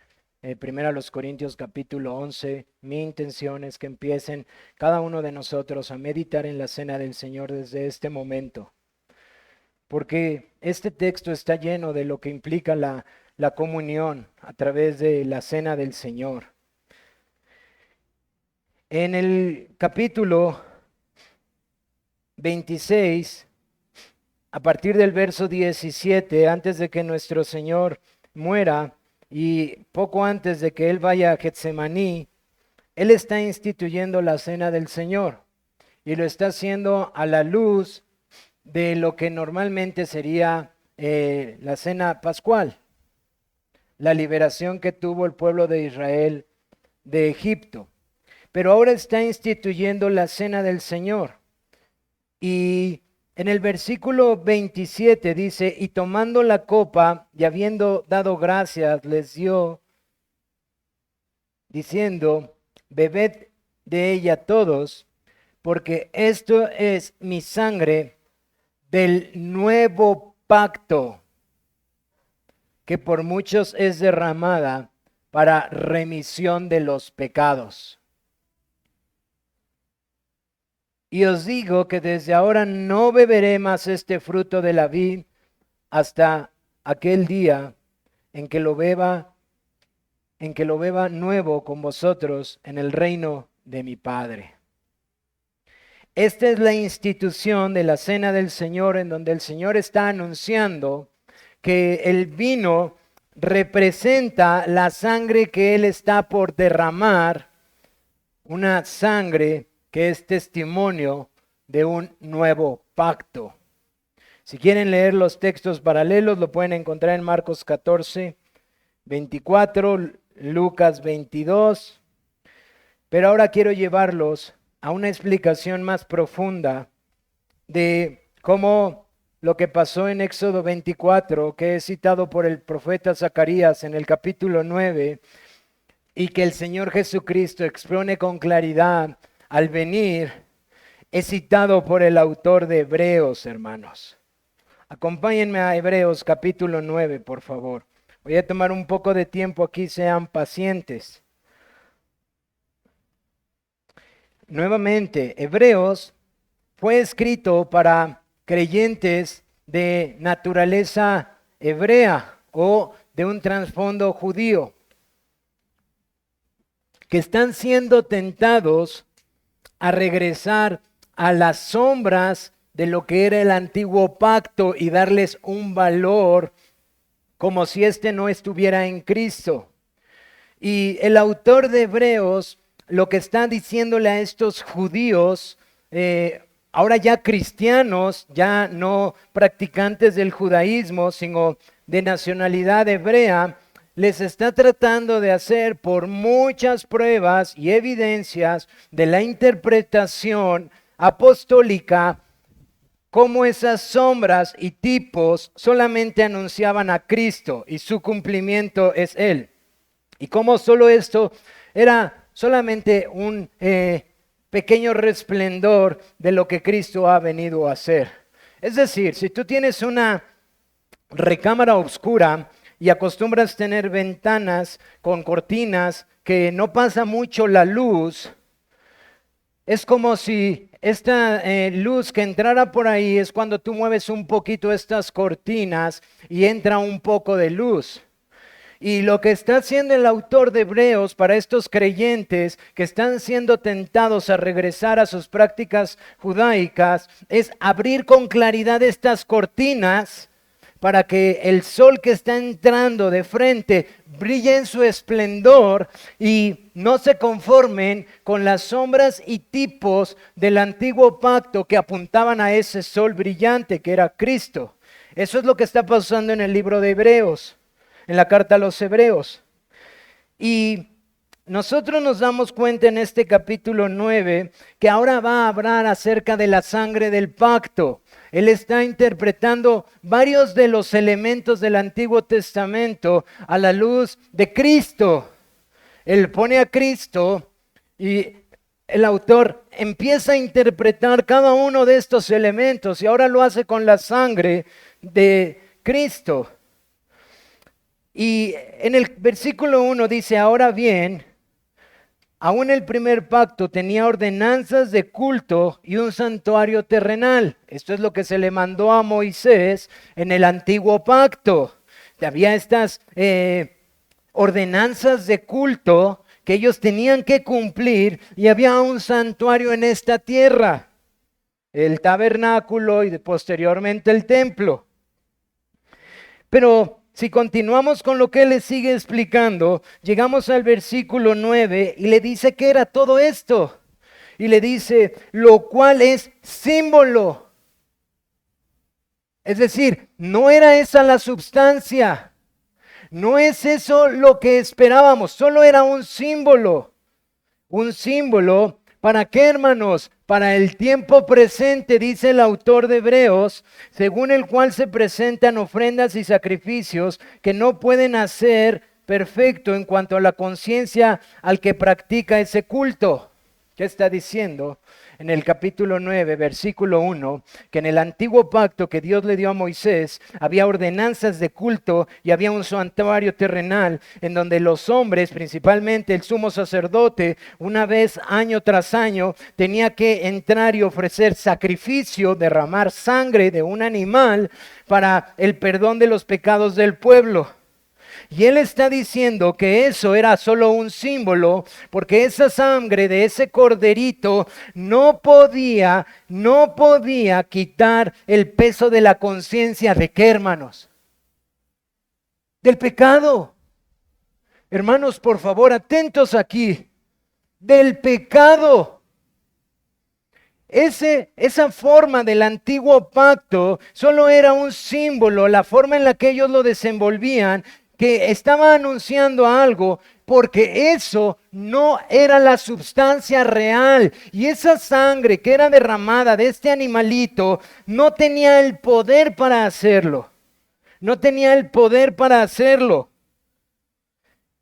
primero a los Corintios capítulo 11. Mi intención es que empiecen cada uno de nosotros a meditar en la cena del Señor desde este momento. Porque este texto está lleno de lo que implica la comunión a través de la cena del Señor. En el capítulo 26, a partir del verso 17, antes de que nuestro Señor muera y poco antes de que Él vaya a Getsemaní, Él está instituyendo la cena del Señor y lo está haciendo a la luz de lo que normalmente sería la cena pascual, la liberación que tuvo el pueblo de Israel de Egipto. Pero ahora está instituyendo la cena del Señor. Y en el versículo 27 dice, y tomando la copa y habiendo dado gracias, les dio, diciendo, bebed de ella todos, porque esto es mi sangre del nuevo pacto, que por muchos es derramada para remisión de los pecados. Y os digo que desde ahora no beberé más este fruto de la vid hasta aquel día en que lo beba, nuevo con vosotros en el reino de mi Padre. Esta es la institución de la Cena del Señor, en donde el Señor está anunciando que el vino representa la sangre que Él está por derramar, una sangre que es testimonio de un nuevo pacto. Si quieren leer los textos paralelos, lo pueden encontrar en Marcos 14, 24, Lucas 22. Pero ahora quiero llevarlos a una explicación más profunda de cómo lo que pasó en Éxodo 24, que es citado por el profeta Zacarías en el capítulo 9, y que el Señor Jesucristo expone con claridad al venir, es citado por el autor de Hebreos, hermanos. Acompáñenme a Hebreos capítulo 9, por favor. Voy a tomar un poco de tiempo aquí, sean pacientes. Nuevamente, Hebreos fue escrito para creyentes de naturaleza hebrea o de un trasfondo judío, que están siendo tentados a regresar a las sombras de lo que era el antiguo pacto y darles un valor como si éste no estuviera en Cristo. Y el autor de Hebreos lo que está diciéndole a estos judíos, ahora ya cristianos, ya no practicantes del judaísmo, sino de nacionalidad hebrea, les está tratando de hacer por muchas pruebas y evidencias de la interpretación apostólica cómo esas sombras y tipos solamente anunciaban a Cristo y su cumplimiento es Él. Y cómo solo esto era solamente un pequeño resplendor de lo que Cristo ha venido a hacer. Es decir, si tú tienes una recámara oscura y acostumbras tener ventanas con cortinas que no pasa mucho la luz, es como si esta luz que entrara por ahí es cuando tú mueves un poquito estas cortinas y entra un poco de luz. Y lo que está haciendo el autor de Hebreos para estos creyentes que están siendo tentados a regresar a sus prácticas judaicas es abrir con claridad estas cortinas para que el sol que está entrando de frente brille en su esplendor y no se conformen con las sombras y tipos del antiguo pacto que apuntaban a ese sol brillante que era Cristo. Eso es lo que está pasando en el libro de Hebreos, en la carta a los Hebreos. Y nosotros nos damos cuenta en este capítulo 9 que ahora va a hablar acerca de la sangre del pacto. Él está interpretando varios de los elementos del Antiguo Testamento a la luz de Cristo. Él pone a Cristo y el autor empieza a interpretar cada uno de estos elementos y ahora lo hace con la sangre de Cristo. Y en el versículo 1 dice, ahora bien, aún el primer pacto tenía ordenanzas de culto y un santuario terrenal. Esto es lo que se le mandó a Moisés en el antiguo pacto. Había estas ordenanzas de culto que ellos tenían que cumplir y había un santuario en esta tierra, el tabernáculo y posteriormente el templo. Pero si continuamos con lo que él le sigue explicando, llegamos al versículo 9 y le dice que era todo esto. Y le dice, lo cual es símbolo. Es decir, no era esa la substancia. No es eso lo que esperábamos, solo era un símbolo. Un símbolo, ¿para qué, hermanos? Para el tiempo presente, dice el autor de Hebreos, según el cual se presentan ofrendas y sacrificios que no pueden hacer perfecto en cuanto a la conciencia al que practica ese culto. ¿Qué está diciendo? En el capítulo 9, versículo 1, que en el antiguo pacto que Dios le dio a Moisés, había ordenanzas de culto y había un santuario terrenal en donde los hombres, principalmente el sumo sacerdote, una vez año tras año, tenía que entrar y ofrecer sacrificio, derramar sangre de un animal para el perdón de los pecados del pueblo. Y él está diciendo que eso era solo un símbolo, porque esa sangre de ese corderito no podía quitar el peso de la conciencia. ¿De qué, hermanos? Del pecado. Hermanos, por favor, atentos aquí. Del pecado. Esa forma del antiguo pacto solo era un símbolo, la forma en la que ellos lo desenvolvían, que estaba anunciando algo, porque eso no era la substancia real. Y esa sangre que era derramada de este animalito no tenía el poder para hacerlo. No tenía el poder para hacerlo.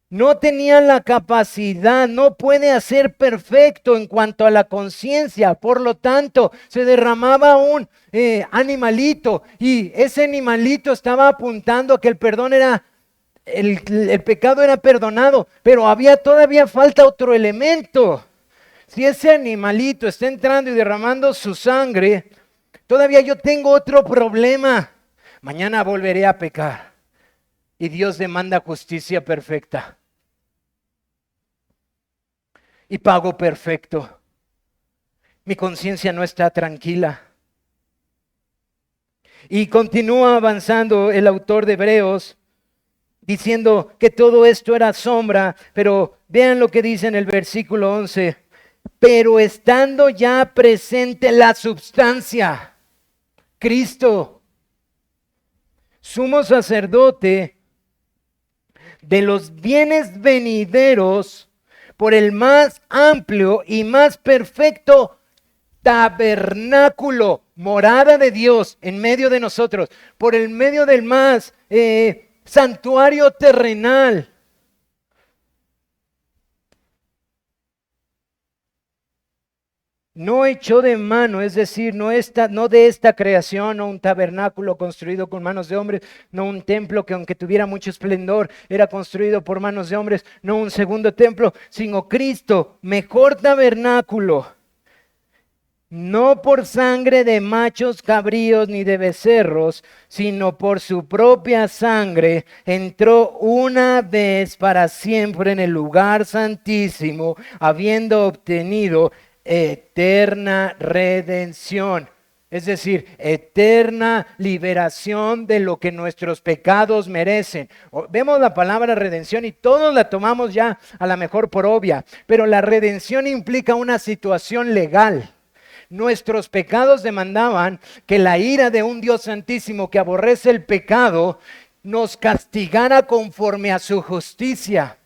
No tenía la capacidad, no puede hacer perfecto en cuanto a la conciencia. Por lo tanto, se derramaba un animalito y ese animalito estaba apuntando a que el perdón era, el pecado era perdonado, pero había todavía falta otro elemento. Si ese animalito está entrando y derramando su sangre, todavía yo tengo otro problema. Mañana volveré a pecar y Dios demanda justicia perfecta y pago perfecto. Mi conciencia no está tranquila. Y continúa avanzando el autor de Hebreos, diciendo que todo esto era sombra, pero vean lo que dice en el versículo 11. Pero estando ya presente la substancia, Cristo, sumo sacerdote de los bienes venideros, por el más amplio y más perfecto tabernáculo, morada de Dios en medio de nosotros, por el medio del más santuario terrenal. No echó de mano, es decir, no de esta creación, no un tabernáculo construido con manos de hombres, no un templo que aunque tuviera mucho esplendor, era construido por manos de hombres, no un segundo templo, sino Cristo, mejor tabernáculo. No por sangre de machos cabríos ni de becerros, sino por su propia sangre, entró una vez para siempre en el lugar santísimo, habiendo obtenido eterna redención. Es decir, eterna liberación de lo que nuestros pecados merecen. Vemos la palabra redención y todos la tomamos ya a la mejor por obvia, pero la redención implica una situación legal. Nuestros pecados demandaban que la ira de un Dios santísimo que aborrece el pecado nos castigara conforme a su justicia.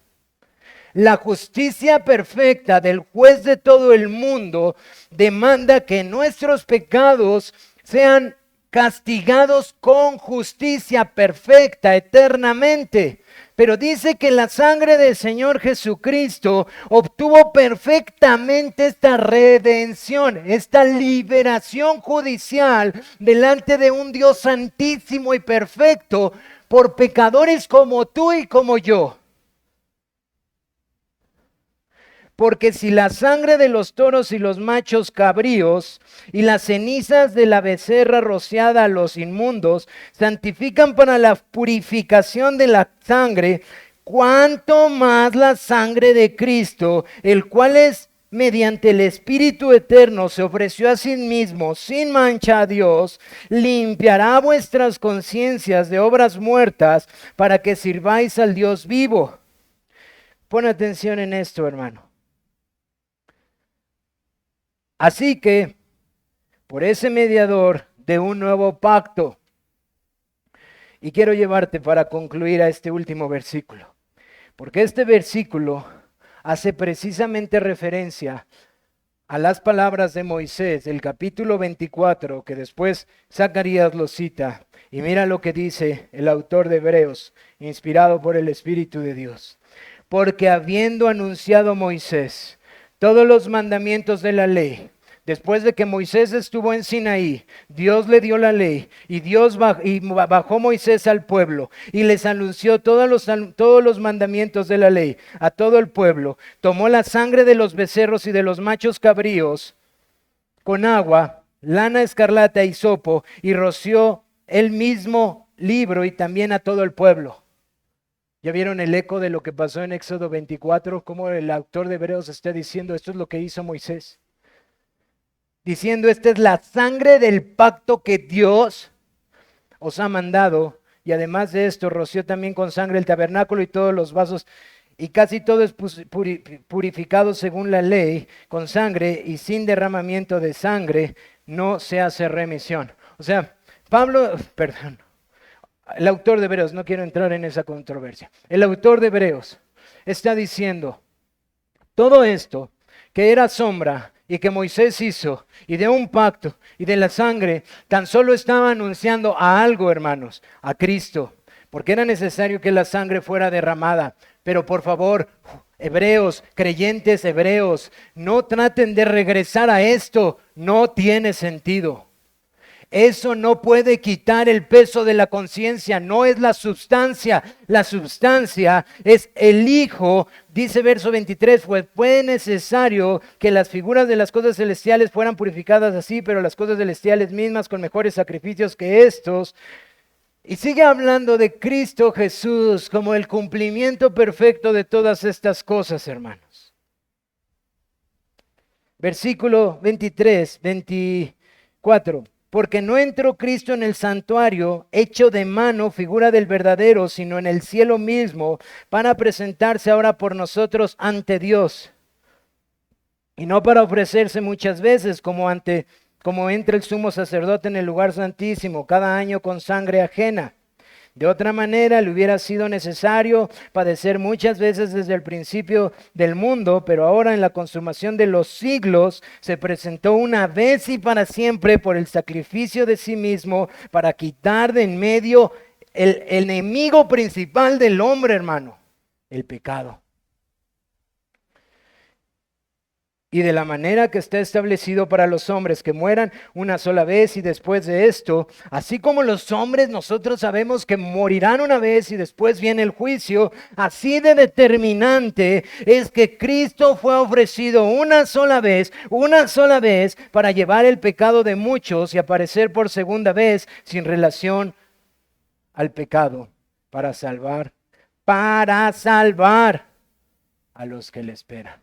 La justicia perfecta del juez de todo el mundo demanda que nuestros pecados sean castigados con justicia perfecta eternamente. Pero dice que la sangre del Señor Jesucristo obtuvo perfectamente esta redención, esta liberación judicial delante de un Dios santísimo y perfecto por pecadores como tú y como yo. Porque si la sangre de los toros y los machos cabríos y las cenizas de la becerra rociada a los inmundos santifican para la purificación de la sangre, cuánto más la sangre de Cristo, el cual es mediante el Espíritu Eterno se ofreció a sí mismo sin mancha a Dios, limpiará vuestras conciencias de obras muertas para que sirváis al Dios vivo. Pon atención en esto, hermano. Así que, por ese mediador de un nuevo pacto, y quiero llevarte para concluir a este último versículo, porque este versículo hace precisamente referencia a las palabras de Moisés del capítulo 24, que después Zacarías lo cita, y mira lo que dice el autor de Hebreos, inspirado por el Espíritu de Dios. Porque habiendo anunciado Moisés todos los mandamientos de la ley. Después de que Moisés estuvo en Sinaí, Dios le dio la ley y bajó Moisés al pueblo y les anunció todos los mandamientos de la ley a todo el pueblo. Tomó la sangre de los becerros y de los machos cabríos con agua, lana escarlata y hisopo y roció el mismo libro y también a todo el pueblo. ¿Ya vieron el eco de lo que pasó en Éxodo 24? Cómo el autor de Hebreos está diciendo, esto es lo que hizo Moisés. Diciendo, esta es la sangre del pacto que Dios os ha mandado. Y además de esto, roció también con sangre el tabernáculo y todos los vasos. Y casi todo es purificado según la ley, con sangre y sin derramamiento de sangre no se hace remisión. O sea, el autor de Hebreos, no quiero entrar en esa controversia. El autor de Hebreos está diciendo, todo esto que era sombra y que Moisés hizo, y de un pacto, y de la sangre, tan solo estaba anunciando a algo, hermanos, a Cristo, porque era necesario que la sangre fuera derramada. Pero por favor, hebreos, creyentes hebreos, no traten de regresar a esto, no tiene sentido. Eso no puede quitar el peso de la conciencia, no es la sustancia es el Hijo. Dice verso 23, fue necesario que las figuras de las cosas celestiales fueran purificadas así, pero las cosas celestiales mismas con mejores sacrificios que estos. Y sigue hablando de Cristo Jesús como el cumplimiento perfecto de todas estas cosas, hermanos. Versículo 23, 24. Porque no entró Cristo en el santuario hecho de mano, figura del verdadero, sino en el cielo mismo, para presentarse ahora por nosotros ante Dios. Y no para ofrecerse muchas veces como entra el sumo sacerdote en el lugar santísimo, cada año con sangre ajena. De otra manera, le hubiera sido necesario padecer muchas veces desde el principio del mundo, pero ahora en la consumación de los siglos se presentó una vez y para siempre por el sacrificio de sí mismo para quitar de en medio el enemigo principal del hombre, hermano, el pecado. Y de la manera que está establecido para los hombres que mueran una sola vez y después de esto, así como los hombres nosotros sabemos que morirán una vez y después viene el juicio, así de determinante es que Cristo fue ofrecido una sola vez para llevar el pecado de muchos y aparecer por segunda vez sin relación al pecado para salvar a los que le esperan.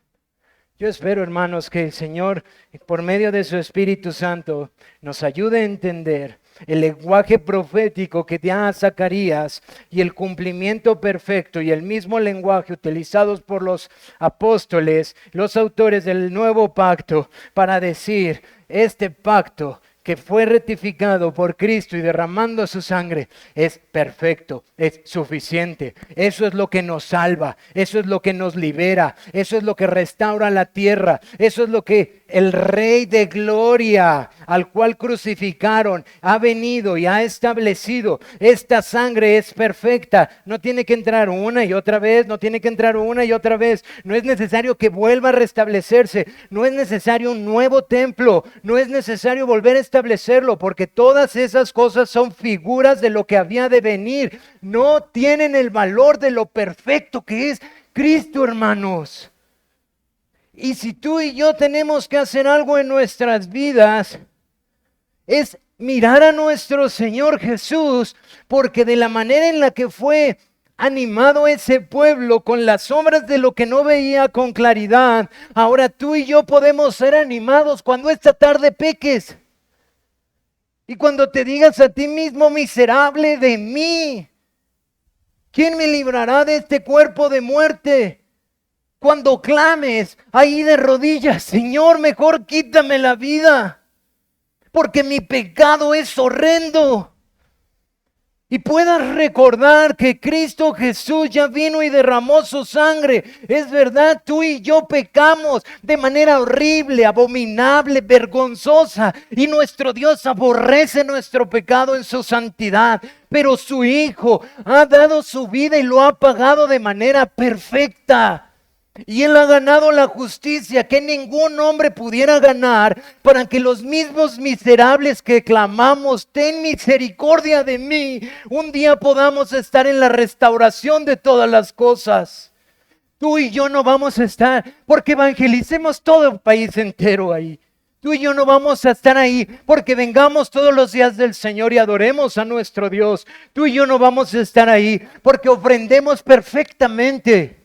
Yo espero, hermanos, que el Señor, por medio de su Espíritu Santo, nos ayude a entender el lenguaje profético que da a Zacarías y el cumplimiento perfecto y el mismo lenguaje utilizados por los apóstoles, los autores del nuevo pacto, para decir, este pacto que fue rectificado por Cristo y derramando su sangre, es perfecto, es suficiente. Eso es lo que nos salva, eso es lo que nos libera, eso es lo que restaura la tierra, eso es lo que el Rey de Gloria, al cual crucificaron, ha venido y ha establecido. Esta sangre es perfecta, no tiene que entrar una y otra vez, no tiene que entrar una y otra vez. No es necesario que vuelva a restablecerse, no es necesario un nuevo templo, no es necesario volver a establecerlo, porque todas esas cosas son figuras de lo que había de venir. No tienen el valor de lo perfecto que es Cristo, hermanos. Y si tú y yo tenemos que hacer algo en nuestras vidas, es mirar a nuestro Señor Jesús, porque de la manera en la que fue animado ese pueblo con las sombras de lo que no veía con claridad, ahora tú y yo podemos ser animados cuando esta tarde peques. Y cuando te digas a ti mismo, miserable de mí, ¿quién me librará de este cuerpo de muerte? Cuando clames ahí de rodillas, Señor, mejor quítame la vida, porque mi pecado es horrendo. Y puedas recordar que Cristo Jesús ya vino y derramó su sangre. Es verdad, tú y yo pecamos de manera horrible, abominable, vergonzosa. Y nuestro Dios aborrece nuestro pecado en su santidad. Pero su Hijo ha dado su vida y lo ha pagado de manera perfecta. Y Él ha ganado la justicia que ningún hombre pudiera ganar, para que los mismos miserables que clamamos, ten misericordia de mí, un día podamos estar en la restauración de todas las cosas. Tú y yo no vamos a estar, porque evangelicemos todo el país entero ahí. Tú y yo no vamos a estar ahí porque vengamos todos los días del Señor y adoremos a nuestro Dios. Tú y yo no vamos a estar ahí porque ofrendemos perfectamente.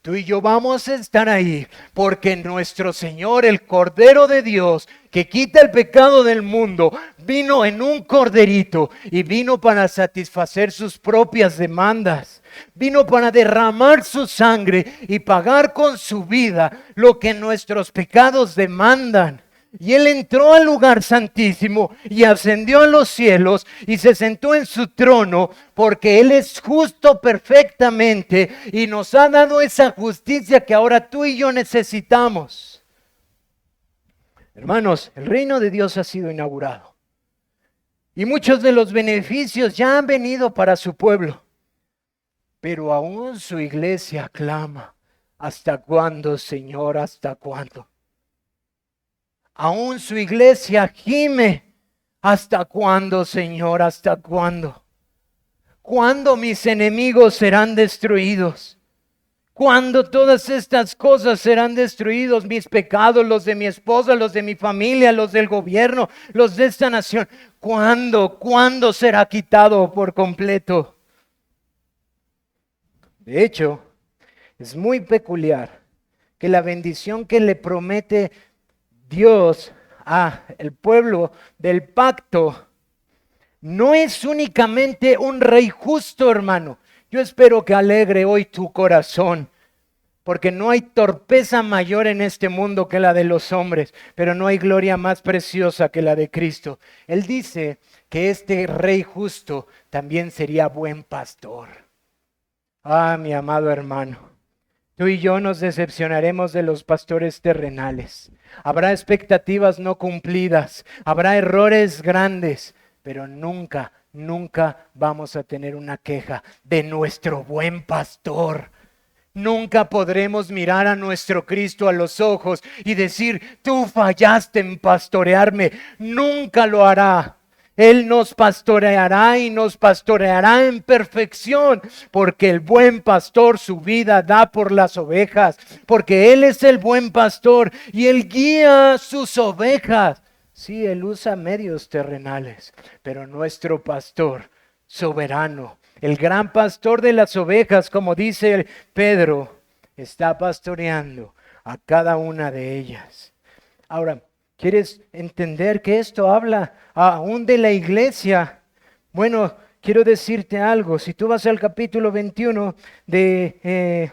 Tú y yo vamos a estar ahí porque nuestro Señor, el Cordero de Dios, que quita el pecado del mundo, vino en un corderito y vino para satisfacer sus propias demandas. Vino para derramar su sangre y pagar con su vida lo que nuestros pecados demandan. Y Él entró al lugar santísimo y ascendió a los cielos y se sentó en su trono, porque Él es justo perfectamente y nos ha dado esa justicia que ahora tú y yo necesitamos. Hermanos, el reino de Dios ha sido inaugurado y muchos de los beneficios ya han venido para su pueblo, pero aún su iglesia clama: ¿hasta cuándo, Señor? ¿Hasta cuándo? Aún su iglesia gime: ¿hasta cuándo, Señor? ¿Hasta cuándo? ¿Cuándo mis enemigos serán destruidos? ¿Cuándo todas estas cosas serán destruidos? Mis pecados, los de mi esposa, los de mi familia, los del gobierno, los de esta nación. ¿Cuándo? ¿Cuándo será quitado por completo? De hecho, es muy peculiar que la bendición que le promete Dios a el pueblo del pacto no es únicamente un rey justo, hermano. Yo espero que alegre hoy tu corazón, porque no hay torpeza mayor en este mundo que la de los hombres, pero no hay gloria más preciosa que la de Cristo. Él dice que este rey justo también sería buen pastor. Ah, mi amado hermano, tú y yo nos decepcionaremos de los pastores terrenales. Habrá expectativas no cumplidas, habrá errores grandes, pero nunca, nunca vamos a tener una queja de nuestro buen pastor. Nunca podremos mirar a nuestro Cristo a los ojos y decir: tú fallaste en pastorearme. Nunca lo hará. Él nos pastoreará y nos pastoreará en perfección, porque el buen pastor su vida da por las ovejas, porque Él es el buen pastor y Él guía sus ovejas. Sí, Él usa medios terrenales, pero nuestro pastor soberano, el gran pastor de las ovejas, como dice Pedro, está pastoreando a cada una de ellas. Ahora, ¿quieres entender que esto habla aún de la iglesia? Bueno, quiero decirte algo. Si tú vas al capítulo 21 de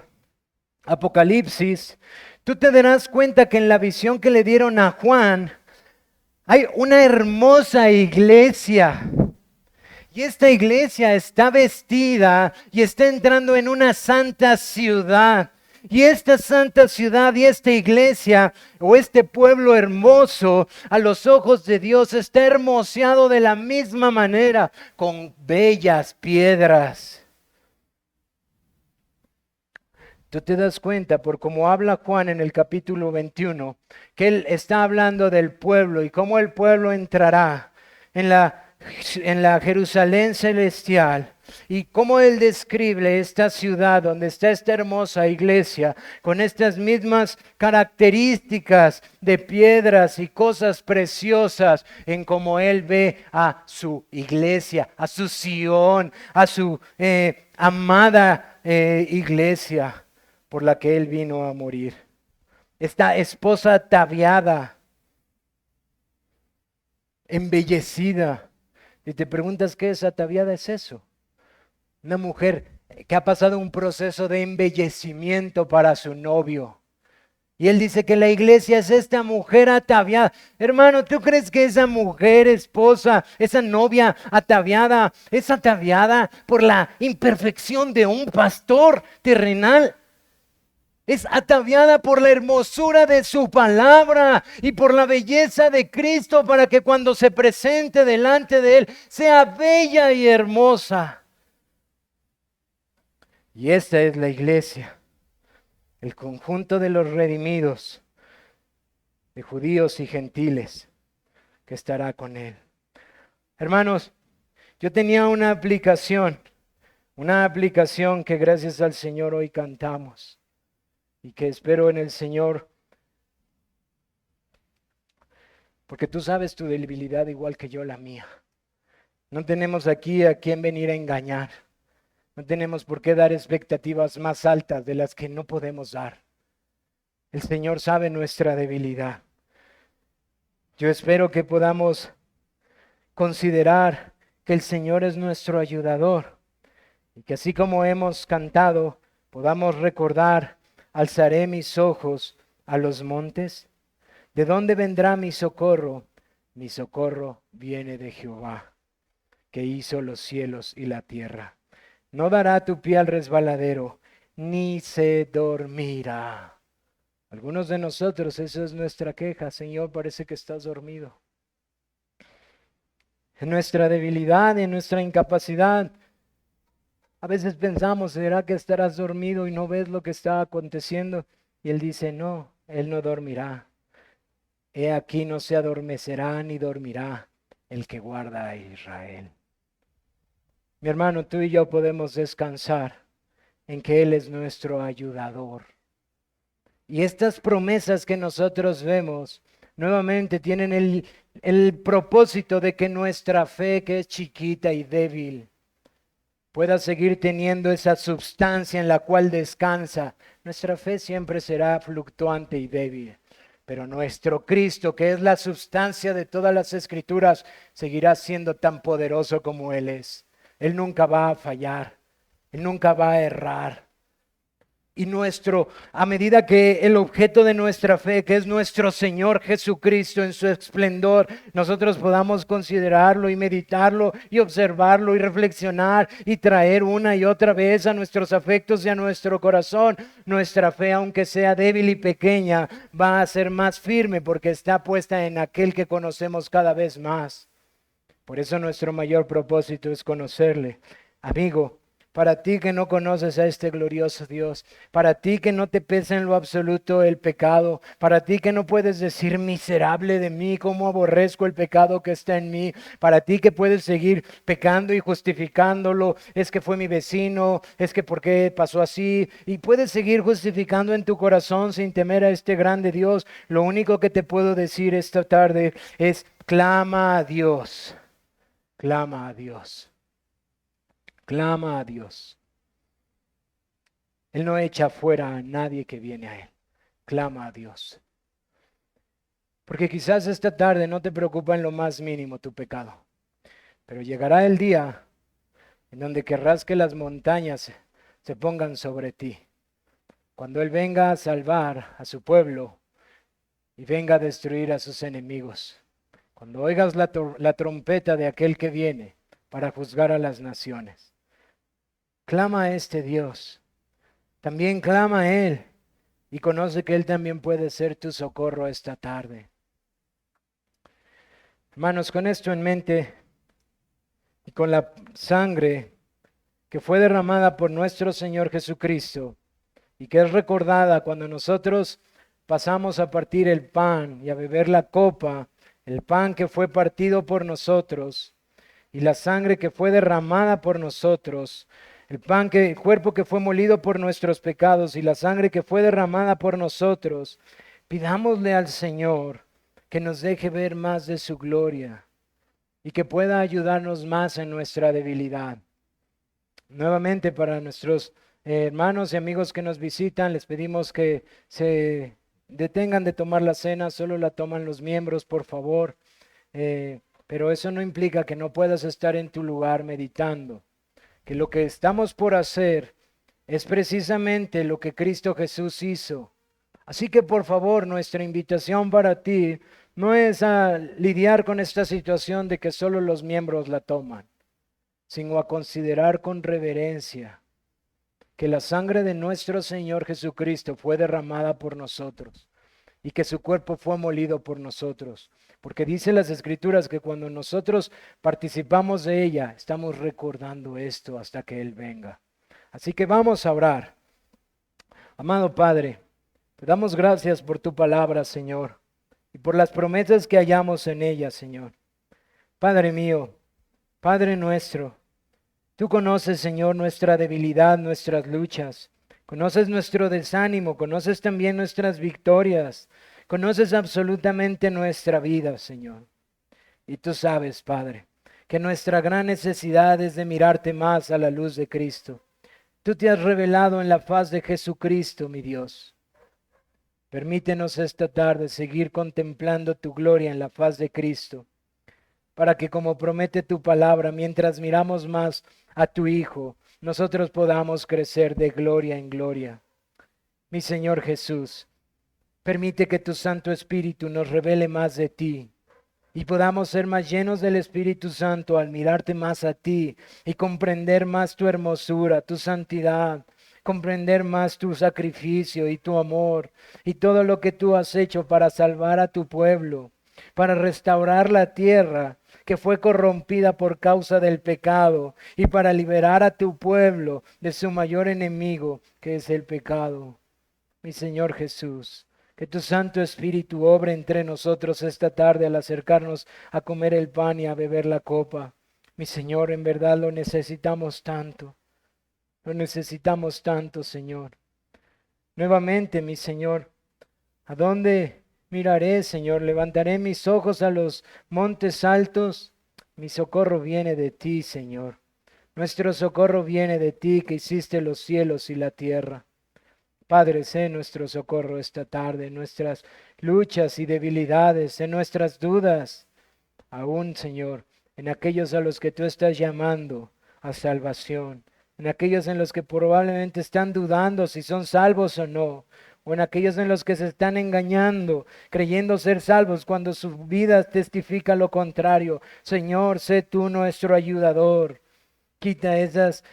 Apocalipsis, tú te darás cuenta que en la visión que le dieron a Juan, hay una hermosa iglesia. Y esta iglesia está vestida y está entrando en una santa ciudad. Y esta santa ciudad y esta iglesia o este pueblo hermoso a los ojos de Dios está hermoseado de la misma manera, con bellas piedras. Tú te das cuenta por cómo habla Juan en el capítulo 21, que él está hablando del pueblo y cómo el pueblo entrará en la Jerusalén celestial, y cómo él describe esta ciudad donde está esta hermosa iglesia con estas mismas características de piedras y cosas preciosas, en cómo él ve a su iglesia, a su Sión, a su amada iglesia por la que él vino a morir. Esta esposa ataviada, embellecida. Y te preguntas, ¿qué es ataviada? Es eso. Una mujer que ha pasado un proceso de embellecimiento para su novio. Y él dice que la iglesia es esta mujer ataviada. Hermano, ¿tú crees que esa mujer, esposa, esa novia ataviada, es ataviada por la imperfección de un pastor terrenal? Es ataviada por la hermosura de su palabra y por la belleza de Cristo, para que cuando se presente delante de Él sea bella y hermosa. Y esta es la iglesia. el conjunto de los redimidos, de judíos y gentiles, que estará con Él. Hermanos, yo tenía una aplicación que gracias al Señor hoy cantamos y que espero en el Señor, porque tú sabes tu debilidad igual que yo la mía. No tenemos aquí a quien venir a engañar. No tenemos por qué dar expectativas más altas de las que no podemos dar. El Señor sabe nuestra debilidad. Yo espero que podamos considerar que el Señor es nuestro ayudador y que así como hemos cantado, podamos recordar, alzaré mis ojos a los montes. ¿De dónde vendrá mi socorro? Mi socorro viene de Jehová, que hizo los cielos y la tierra. No dará tu pie al resbaladero, ni se dormirá. Algunos de nosotros, esa es nuestra queja. Señor, parece que estás dormido. En nuestra debilidad, en nuestra incapacidad, a veces pensamos, ¿será que estarás dormido y no ves lo que está aconteciendo? Y Él dice, no, Él no dormirá. He aquí no se adormecerá ni dormirá el que guarda a Israel. Mi hermano, tú y yo podemos descansar en que Él es nuestro ayudador. Y estas promesas que nosotros vemos, nuevamente tienen el propósito de que nuestra fe, que es chiquita y débil, pueda seguir teniendo esa substancia en la cual descansa. Nuestra fe siempre será fluctuante y débil, pero nuestro Cristo, que es la substancia de todas las Escrituras, seguirá siendo tan poderoso como Él es. Él nunca va a fallar, Él nunca va a errar. Y a medida que el objeto de nuestra fe, que es nuestro Señor Jesucristo en su esplendor, nosotros podamos considerarlo y meditarlo y observarlo y reflexionar y traer una y otra vez a nuestros afectos y a nuestro corazón, nuestra fe, aunque sea débil y pequeña, va a ser más firme porque está puesta en aquel que conocemos cada vez más. Por eso nuestro mayor propósito es conocerle. Amigo, para ti que no conoces a este glorioso Dios, para ti que no te pesa en lo absoluto el pecado, para ti que no puedes decir miserable de mí, cómo aborrezco el pecado que está en mí, para ti que puedes seguir pecando y justificándolo, es que fue mi vecino, es que por qué pasó así, y puedes seguir justificando en tu corazón sin temer a este grande Dios. Lo único que te puedo decir esta tarde es clama a Dios, clama a Dios. Clama a Dios. Él no echa fuera a nadie que viene a Él. Clama a Dios. Porque quizás esta tarde no te preocupa en lo más mínimo tu pecado. Pero llegará el día en donde querrás que las montañas se pongan sobre ti. Cuando Él venga a salvar a su pueblo y venga a destruir a sus enemigos. Cuando oigas la trompeta de aquel que viene para juzgar a las naciones. Clama a este Dios, también clama a Él y conoce que Él también puede ser tu socorro esta tarde. Hermanos, con esto en mente y con la sangre que fue derramada por nuestro Señor Jesucristo y que es recordada cuando nosotros pasamos a partir el pan y a beber la copa, el pan que fue partido por nosotros y la sangre que fue derramada por nosotros, el cuerpo que fue molido por nuestros pecados y la sangre que fue derramada por nosotros, pidámosle al Señor que nos deje ver más de su gloria y que pueda ayudarnos más en nuestra debilidad. Nuevamente para nuestros hermanos y amigos que nos visitan, les pedimos que se detengan de tomar la cena, solo la toman los miembros, por favor. Pero eso no implica que no puedas estar en tu lugar meditando. Que lo que estamos por hacer es precisamente lo que Cristo Jesús hizo. Así que por favor, nuestra invitación para ti no es a lidiar con esta situación de que solo los miembros la toman, sino a considerar con reverencia que la sangre de nuestro Señor Jesucristo fue derramada por nosotros y que su cuerpo fue molido por nosotros. Porque dice las Escrituras que cuando nosotros participamos de ella, estamos recordando esto hasta que Él venga. Así que vamos a orar. Amado Padre, te damos gracias por tu palabra, Señor, y por las promesas que hallamos en ella, Señor. Padre mío, Padre nuestro, tú conoces, Señor, nuestra debilidad, nuestras luchas. Conoces nuestro desánimo, conoces también nuestras victorias. Conoces absolutamente nuestra vida, Señor. Y tú sabes, Padre, que nuestra gran necesidad es de mirarte más a la luz de Cristo. Tú te has revelado en la faz de Jesucristo, mi Dios. Permítenos esta tarde seguir contemplando tu gloria en la faz de Cristo, para que, como promete tu palabra, mientras miramos más a tu Hijo, nosotros podamos crecer de gloria en gloria. Mi Señor Jesús, permite que tu Santo Espíritu nos revele más de ti y podamos ser más llenos del Espíritu Santo al mirarte más a ti y comprender más tu hermosura, tu santidad, comprender más tu sacrificio y tu amor y todo lo que tú has hecho para salvar a tu pueblo, para restaurar la tierra que fue corrompida por causa del pecado y para liberar a tu pueblo de su mayor enemigo, que es el pecado. Mi Señor Jesús, que tu Santo Espíritu obre entre nosotros esta tarde al acercarnos a comer el pan y a beber la copa. Mi Señor, en verdad lo necesitamos tanto. Lo necesitamos tanto, Señor. Nuevamente, mi Señor, ¿a dónde miraré, Señor? Levantaré mis ojos a los montes altos. Mi socorro viene de ti, Señor. Nuestro socorro viene de ti, que hiciste los cielos y la tierra. Padre, sé nuestro socorro esta tarde en nuestras luchas y debilidades, en nuestras dudas, aún, Señor, en aquellos a los que tú estás llamando a salvación, en aquellos en los que probablemente están dudando si son salvos o no, o en aquellos en los que se están engañando, creyendo ser salvos cuando su vida testifica lo contrario. Señor, sé tú nuestro ayudador. Quita esas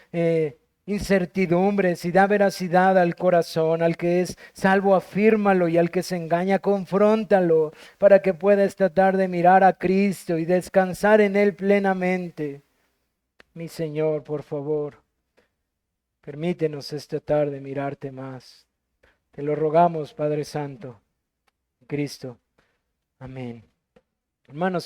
incertidumbres y da veracidad al corazón. Al que es salvo, afírmalo, y al que se engaña, confróntalo, para que pueda esta tarde mirar a Cristo y descansar en Él plenamente. Mi Señor, por favor, permítenos esta tarde mirarte más. Te lo rogamos, Padre Santo, Cristo. Amén. Hermanos,